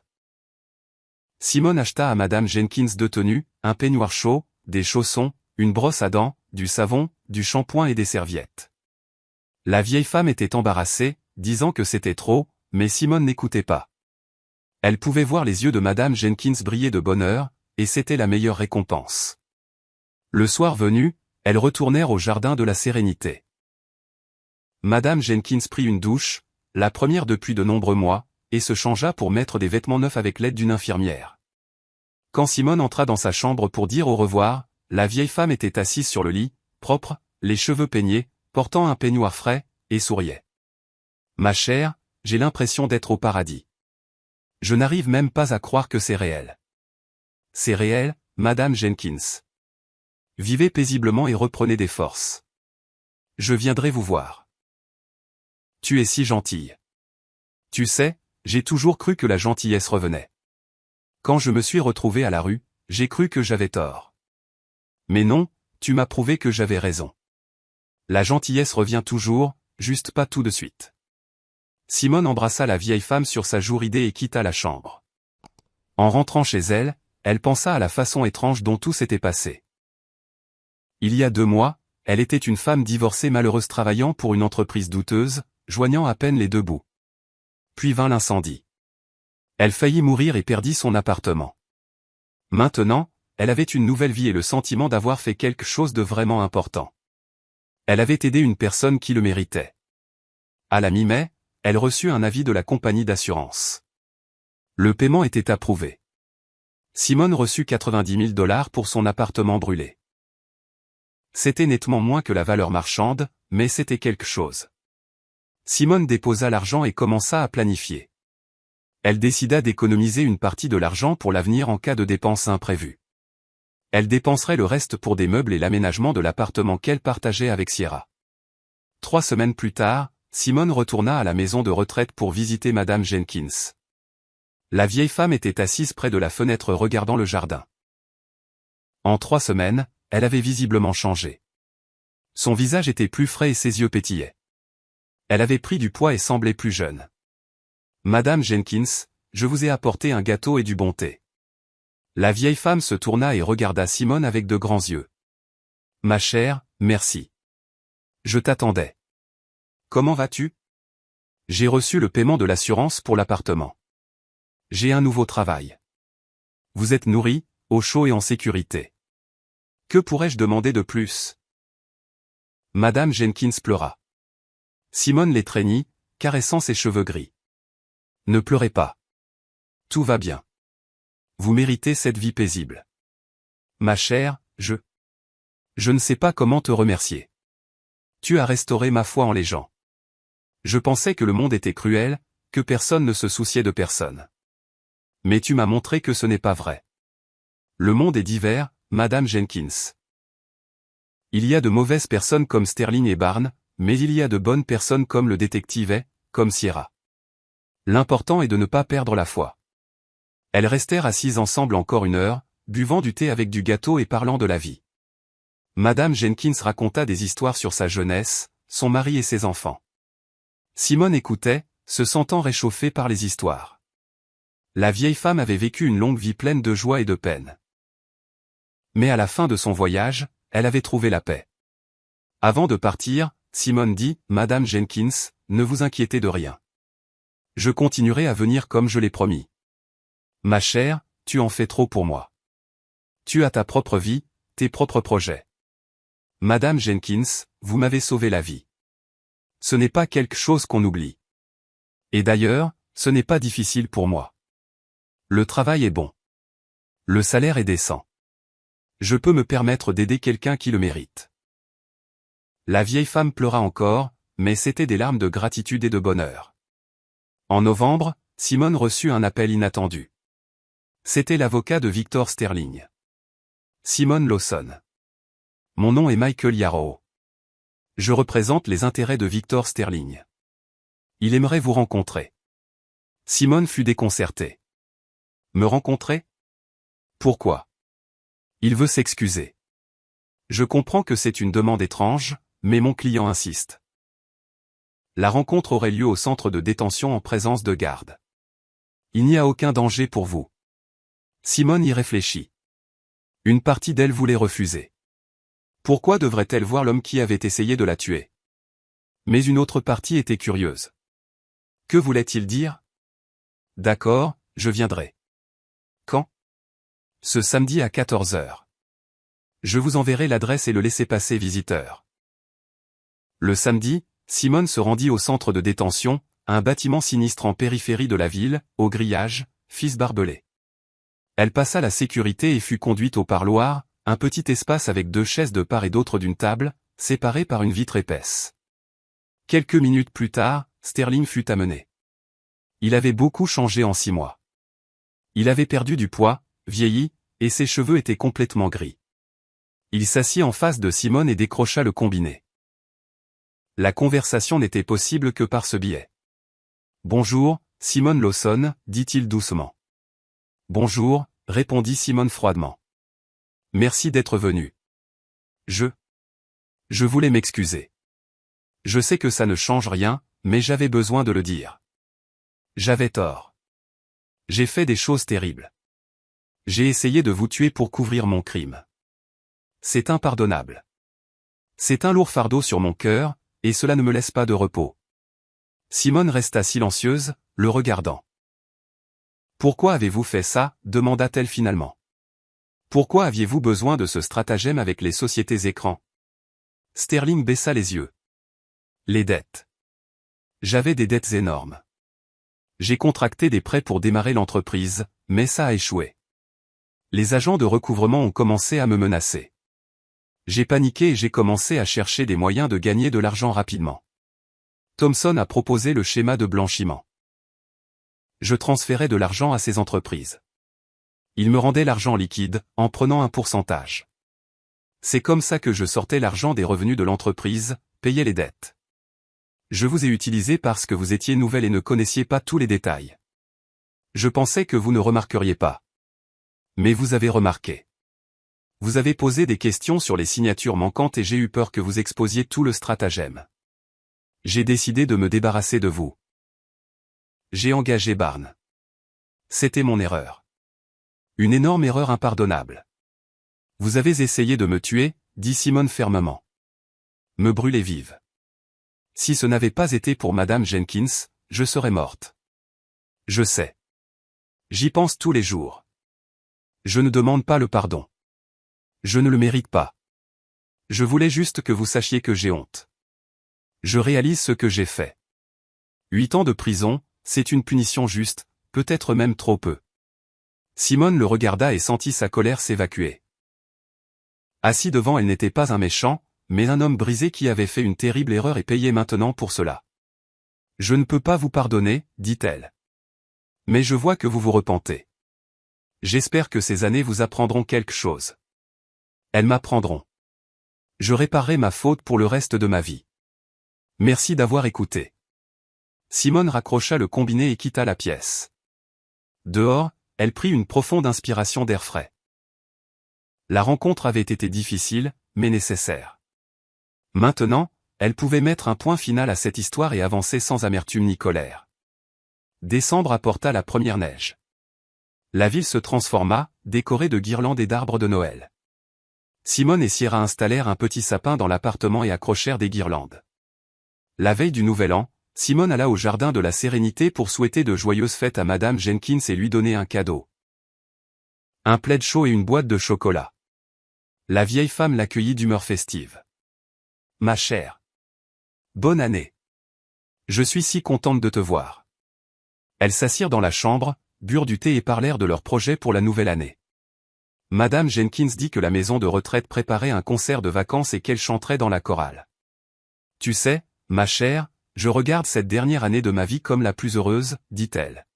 Simone acheta à Madame Jenkins 2 tenues, un peignoir chaud, des chaussons, une brosse à dents, du savon, du shampoing et des serviettes. La vieille femme était embarrassée, disant que c'était trop, mais Simone n'écoutait pas. Elle pouvait voir les yeux de Madame Jenkins briller de bonheur, et c'était la meilleure récompense. Le soir venu, elles retournèrent au jardin de la Sérénité. Madame Jenkins prit une douche, la première depuis de nombreux mois, et se changea pour mettre des vêtements neufs avec l'aide d'une infirmière. Quand Simone entra dans sa chambre pour dire au revoir, la vieille femme était assise sur le lit, propre, les cheveux peignés, portant un peignoir frais, et souriait. « Ma chère, j'ai l'impression d'être au paradis. Je n'arrive même pas à croire que c'est réel. »« C'est réel, Madame Jenkins. Vivez paisiblement et reprenez des forces. Je viendrai vous voir. Tu es si gentille. Tu sais, j'ai toujours cru que la gentillesse revenait. Quand je me suis retrouvée à la rue, j'ai cru que j'avais tort. Mais non, tu m'as prouvé que j'avais raison. La gentillesse revient toujours, juste pas tout de suite. » Simone embrassa la vieille femme sur sa joue ridée et quitta la chambre. En rentrant chez elle, elle pensa à la façon étrange dont tout s'était passé. Il y a 2 mois, elle était une femme divorcée malheureuse travaillant pour une entreprise douteuse, joignant à peine les 2 bouts. Puis vint l'incendie. Elle faillit mourir et perdit son appartement. Maintenant, elle avait une nouvelle vie et le sentiment d'avoir fait quelque chose de vraiment important. Elle avait aidé une personne qui le méritait. À la mi-mai, elle reçut un avis de la compagnie d'assurance. Le paiement était approuvé. Simone reçut 90 000 $ pour son appartement brûlé. C'était nettement moins que la valeur marchande, mais c'était quelque chose. Simone déposa l'argent et commença à planifier. Elle décida d'économiser une partie de l'argent pour l'avenir en cas de dépenses imprévues. Elle dépenserait le reste pour des meubles et l'aménagement de l'appartement qu'elle partageait avec Sierra. 3 semaines plus tard, Simone retourna à la maison de retraite pour visiter Madame Jenkins. La vieille femme était assise près de la fenêtre regardant le jardin. En 3 semaines, elle avait visiblement changé. Son visage était plus frais et ses yeux pétillaient. Elle avait pris du poids et semblait plus jeune. « Madame Jenkins, je vous ai apporté un gâteau et du bon thé. » La vieille femme se tourna et regarda Simone avec de grands yeux. « Ma chère, merci. Je t'attendais. Comment vas-tu? J'ai reçu le paiement de l'assurance pour l'appartement. J'ai un nouveau travail. Vous êtes nourrie, au chaud et en sécurité. Que pourrais-je demander de plus? » Madame Jenkins pleura. Simone l'étreignit, caressant ses cheveux gris. « Ne pleurez pas. Tout va bien. Vous méritez cette vie paisible. Ma chère, je ne sais pas comment te remercier. Tu as restauré ma foi en les gens. Je pensais que le monde était cruel, que personne ne se souciait de personne. Mais tu m'as montré que ce n'est pas vrai. Le monde est divers, Madame Jenkins. Il y a de mauvaises personnes comme Sterling et Barnes, mais il y a de bonnes personnes comme le détective et, comme Sierra. L'important est de ne pas perdre la foi. » Elles restèrent assises ensemble encore 1 heure, buvant du thé avec du gâteau et parlant de la vie. Madame Jenkins raconta des histoires sur sa jeunesse, son mari et ses enfants. Simone écoutait, se sentant réchauffée par les histoires. La vieille femme avait vécu une longue vie pleine de joie et de peine. Mais à la fin de son voyage, elle avait trouvé la paix. Avant de partir, Simone dit, « Madame Jenkins, ne vous inquiétez de rien. Je continuerai à venir comme je l'ai promis. Ma chère, tu en fais trop pour moi. Tu as ta propre vie, tes propres projets. Madame Jenkins, vous m'avez sauvé la vie. Ce n'est pas quelque chose qu'on oublie. Et d'ailleurs, ce n'est pas difficile pour moi. Le travail est bon. Le salaire est décent. Je peux me permettre d'aider quelqu'un qui le mérite. » La vieille femme pleura encore, mais c'était des larmes de gratitude et de bonheur. En novembre, Simone reçut un appel inattendu. C'était l'avocat de Victor Sterling. « Simone Lawson. Mon nom est Michael Yarrow. Je représente les intérêts de Victor Sterling. Il aimerait vous rencontrer. » Simone fut déconcertée. « Me rencontrer? Pourquoi? Il veut s'excuser. Je comprends que c'est une demande étrange, mais mon client insiste. » La rencontre aurait lieu au centre de détention en présence de garde. « Il n'y a aucun danger pour vous. » Simone y réfléchit. Une partie d'elle voulait refuser. Pourquoi devrait-elle voir l'homme qui avait essayé de la tuer? Mais une autre partie était curieuse. Que voulait-il dire? « D'accord, je viendrai. » Quand? Ce samedi à 14 heures. Je vous enverrai l'adresse et le laissez-passer visiteur. Le samedi, Simone se rendit au centre de détention, un bâtiment sinistre en périphérie de la ville, au grillage, fils barbelé. Elle passa la sécurité et fut conduite au parloir, un petit espace avec 2 chaises de part et d'autre d'une table, séparées par une vitre épaisse. Quelques minutes plus tard, Sterling fut amené. Il avait beaucoup changé en 6 mois. Il avait perdu du poids, vieilli, et ses cheveux étaient complètement gris. Il s'assit en face de Simone et décrocha le combiné. La conversation n'était possible que par ce biais. « Bonjour, Simone Lawson, dit-il doucement. « Bonjour, répondit Simone froidement. Merci d'être venu. Je voulais m'excuser. Je sais que ça ne change rien, mais j'avais besoin de le dire. J'avais tort. J'ai fait des choses terribles. J'ai essayé de vous tuer pour couvrir mon crime. C'est impardonnable. C'est un lourd fardeau sur mon cœur, et cela ne me laisse pas de repos. » Simone resta silencieuse, le regardant. « Pourquoi avez-vous fait ça ?» demanda-t-elle finalement. « Pourquoi aviez-vous besoin de ce stratagème avec les sociétés écrans ?» Sterling baissa les yeux. « Les dettes. J'avais des dettes énormes. J'ai contracté des prêts pour démarrer l'entreprise, mais ça a échoué. Les agents de recouvrement ont commencé à me menacer. J'ai paniqué et j'ai commencé à chercher des moyens de gagner de l'argent rapidement. Thomson a proposé le schéma de blanchiment. Je transférais de l'argent à ces entreprises. Ils me rendaient l'argent liquide, en prenant un pourcentage. C'est comme ça que je sortais l'argent des revenus de l'entreprise, payais les dettes. Je vous ai utilisé parce que vous étiez nouvelle et ne connaissiez pas tous les détails. Je pensais que vous ne remarqueriez pas. Mais vous avez remarqué. Vous avez posé des questions sur les signatures manquantes et j'ai eu peur que vous exposiez tout le stratagème. J'ai décidé de me débarrasser de vous. J'ai engagé Barnes. C'était mon erreur. Une énorme erreur impardonnable. Vous avez essayé de me tuer, dit Simone fermement. Me brûler vive. Si ce n'avait pas été pour Madame Jenkins, je serais morte. Je sais. J'y pense tous les jours. Je ne demande pas le pardon. Je ne le mérite pas. Je voulais juste que vous sachiez que j'ai honte. Je réalise ce que j'ai fait. 8 ans de prison, c'est une punition juste, peut-être même trop peu. Simone le regarda et sentit sa colère s'évacuer. Assis devant elle n'était pas un méchant, mais un homme brisé qui avait fait une terrible erreur et payait maintenant pour cela. Je ne peux pas vous pardonner, dit-elle. Mais je vois que vous vous repentez. J'espère que ces années vous apprendront quelque chose. Elles m'apprendront. Je réparerai ma faute pour le reste de ma vie. Merci d'avoir écouté. Simone raccrocha le combiné et quitta la pièce. Dehors, elle prit une profonde inspiration d'air frais. La rencontre avait été difficile, mais nécessaire. Maintenant, elle pouvait mettre un point final à cette histoire et avancer sans amertume ni colère. Décembre apporta la première neige. La ville se transforma, décorée de guirlandes et d'arbres de Noël. Simone et Sierra installèrent un petit sapin dans l'appartement et accrochèrent des guirlandes. La veille du Nouvel An, Simone alla au jardin de la Sérénité pour souhaiter de joyeuses fêtes à Madame Jenkins et lui donner un cadeau. Un plaid chaud et une boîte de chocolat. La vieille femme l'accueillit d'humeur festive. « Ma chère. Bonne année. Je suis si contente de te voir. » Elles s'assirent dans la chambre, burent du thé et parlèrent de leurs projets pour la nouvelle année. Madame Jenkins dit que la maison de retraite préparait un concert de vacances et qu'elle chanterait dans la chorale. « Tu sais, ma chère, je regarde cette dernière année de ma vie comme la plus heureuse, dit-elle.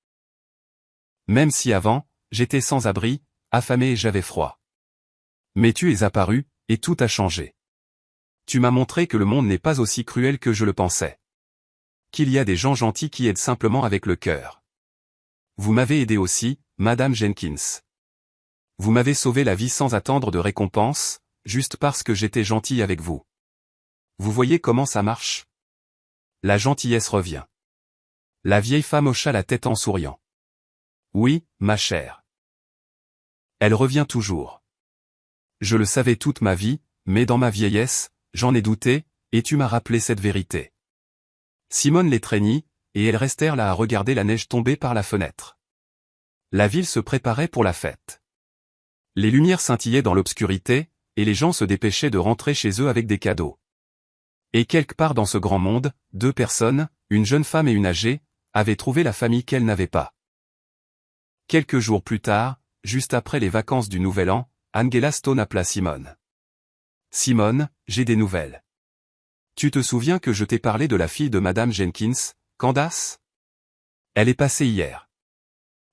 Même si avant, j'étais sans abri, affamée et j'avais froid. Mais tu es apparu, et tout a changé. Tu m'as montré que le monde n'est pas aussi cruel que je le pensais. Qu'il y a des gens gentils qui aident simplement avec le cœur. Vous m'avez aidé aussi, Madame Jenkins. Vous m'avez sauvé la vie sans attendre de récompense, juste parce que j'étais gentil avec vous. Vous voyez comment ça marche? La gentillesse revient. La vieille femme hocha la tête en souriant. Oui, ma chère. Elle revient toujours. Je le savais toute ma vie, mais dans ma vieillesse, j'en ai douté, et tu m'as rappelé cette vérité. Simone l'étreignit, et elles restèrent là à regarder la neige tomber par la fenêtre. La ville se préparait pour la fête. Les lumières scintillaient dans l'obscurité, et les gens se dépêchaient de rentrer chez eux avec des cadeaux. Et quelque part dans ce grand monde, 2 personnes, une jeune femme et une âgée, avaient trouvé la famille qu'elles n'avaient pas. Quelques jours plus tard, juste après les vacances du Nouvel An, Angela Stone appela Simone. « Simone, j'ai des nouvelles. Tu te souviens que je t'ai parlé de la fille de Madame Jenkins, Candace? Elle est passée hier.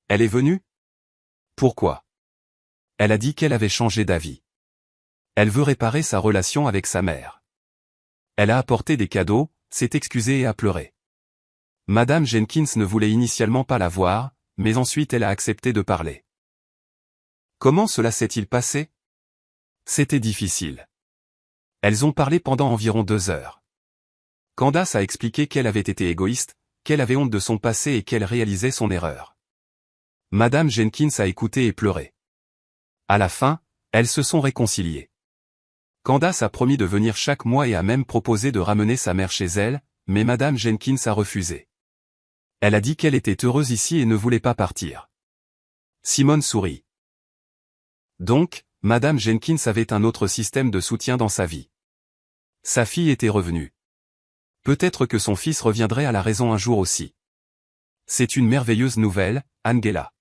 Elle est venue? Pourquoi? Elle a dit qu'elle avait changé d'avis. Elle veut réparer sa relation avec sa mère. Elle a apporté des cadeaux, s'est excusée et a pleuré. Madame Jenkins ne voulait initialement pas la voir, mais ensuite elle a accepté de parler. Comment cela s'est-il passé? C'était difficile. Elles ont parlé pendant environ 2 heures. Candace a expliqué qu'elle avait été égoïste, qu'elle avait honte de son passé et qu'elle réalisait son erreur. Madame Jenkins a écouté et pleuré. À la fin, elles se sont réconciliées. Candace a promis de venir chaque mois et a même proposé de ramener sa mère chez elle, mais Madame Jenkins a refusé. Elle a dit qu'elle était heureuse ici et ne voulait pas partir. Simone sourit. Donc, Madame Jenkins avait un autre système de soutien dans sa vie. Sa fille était revenue. Peut-être que son fils reviendrait à la raison un jour aussi. C'est une merveilleuse nouvelle, Angela.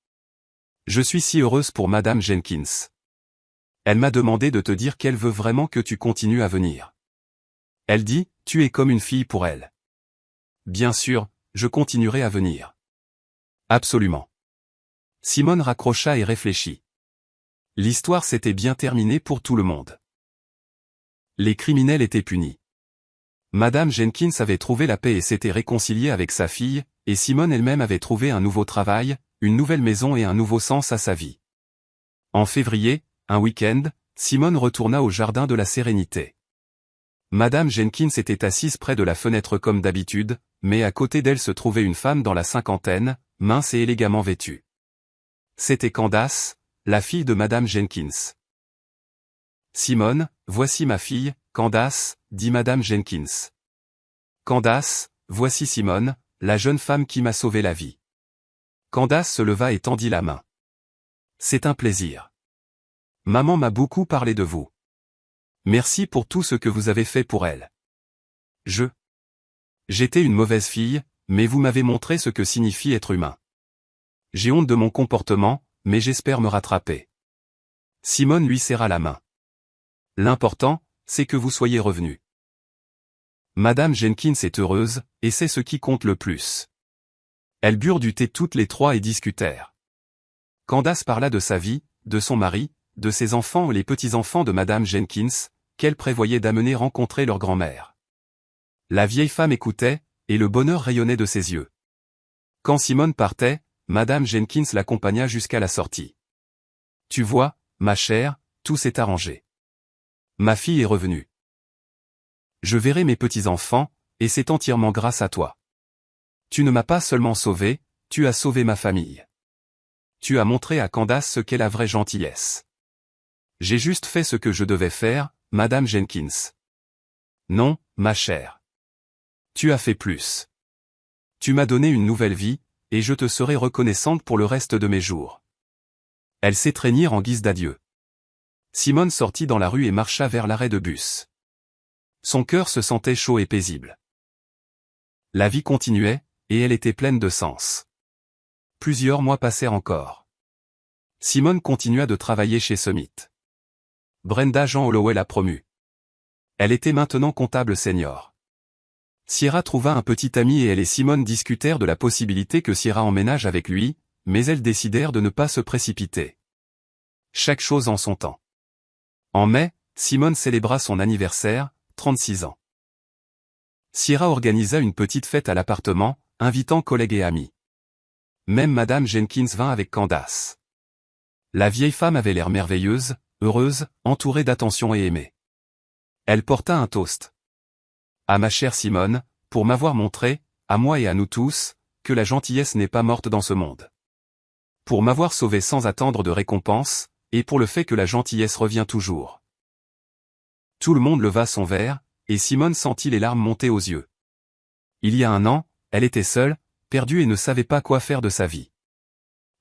Je suis si heureuse pour Madame Jenkins. Elle m'a demandé de te dire qu'elle veut vraiment que tu continues à venir. Elle dit, tu es comme une fille pour elle. Bien sûr, je continuerai à venir. Absolument. Simone raccrocha et réfléchit. L'histoire s'était bien terminée pour tout le monde. Les criminels étaient punis. Madame Jenkins avait trouvé la paix et s'était réconciliée avec sa fille, et Simone elle-même avait trouvé un nouveau travail, une nouvelle maison et un nouveau sens à sa vie. En février, un week-end, Simone retourna au jardin de la Sérénité. Madame Jenkins était assise près de la fenêtre comme d'habitude, mais à côté d'elle se trouvait une femme dans la cinquantaine, mince et élégamment vêtue. C'était Candace, la fille de Madame Jenkins. « Simone, voici ma fille, Candace, dit Madame Jenkins. Candace, voici Simone, la jeune femme qui m'a sauvé la vie. » Candace se leva et tendit la main. « C'est un plaisir. Maman m'a beaucoup parlé de vous. Merci pour tout ce que vous avez fait pour elle. J'étais une mauvaise fille, mais vous m'avez montré ce que signifie être humain. J'ai honte de mon comportement, mais j'espère me rattraper. » Simone lui serra la main. « L'important, c'est que vous soyez revenu. Madame Jenkins est heureuse, et c'est ce qui compte le plus. » Elles burent du thé toutes les trois et discutèrent. Candace parla de sa vie, de son mari, de ses enfants et les petits-enfants de Madame Jenkins, qu'elle prévoyait d'amener rencontrer leur grand-mère. La vieille femme écoutait, et le bonheur rayonnait de ses yeux. Quand Simone partait, Madame Jenkins l'accompagna jusqu'à la sortie. « Tu vois, ma chère, tout s'est arrangé. Ma fille est revenue. Je verrai mes petits-enfants, et c'est entièrement grâce à toi. Tu ne m'as pas seulement sauvé, tu as sauvé ma famille. Tu as montré à Candace ce qu'est la vraie gentillesse. J'ai juste fait ce que je devais faire, Madame Jenkins. Non, ma chère. Tu as fait plus. Tu m'as donné une nouvelle vie, et je te serai reconnaissante pour le reste de mes jours. » Elles s'étreignirent en guise d'adieu. Simone sortit dans la rue et marcha vers l'arrêt de bus. Son cœur se sentait chaud et paisible. La vie continuait, et elle était pleine de sens. Plusieurs mois passèrent encore. Simone continua de travailler chez Summit. Brenda Jean Holloway l'a promue. Elle était maintenant comptable senior. Sierra trouva un petit ami et elle et Simone discutèrent de la possibilité que Sierra emménage avec lui, mais elles décidèrent de ne pas se précipiter. Chaque chose en son temps. En mai, Simone célébra son anniversaire, 36 ans. Sierra organisa une petite fête à l'appartement, invitant collègues et amis. Même Madame Jenkins vint avec Candace. La vieille femme avait l'air merveilleuse, heureuse, entourée d'attention et aimée. Elle porta un toast. « À ma chère Simone, pour m'avoir montré, à moi et à nous tous, que la gentillesse n'est pas morte dans ce monde. Pour m'avoir sauvé sans attendre de récompense, et pour le fait que la gentillesse revient toujours. » Tout le monde leva son verre, et Simone sentit les larmes monter aux yeux. Il y a un an, elle était seule, perdue et ne savait pas quoi faire de sa vie.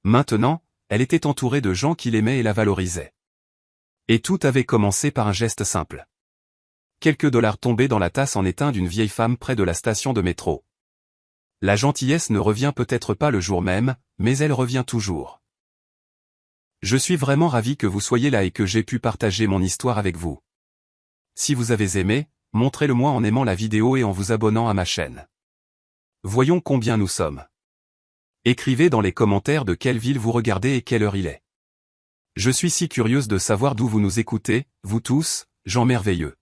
Maintenant, elle était entourée de gens qui l'aimaient et la valorisaient. Et tout avait commencé par un geste simple. Quelques dollars tombaient dans la tasse en étain d'une vieille femme près de la station de métro. La gentillesse ne revient peut-être pas le jour même, mais elle revient toujours. Je suis vraiment ravi que vous soyez là et que j'ai pu partager mon histoire avec vous. Si vous avez aimé, montrez-le-moi en aimant la vidéo et en vous abonnant à ma chaîne. Voyons combien nous sommes. Écrivez dans les commentaires de quelle ville vous regardez et quelle heure il est. Je suis si curieuse de savoir d'où vous nous écoutez, vous tous, gens merveilleux.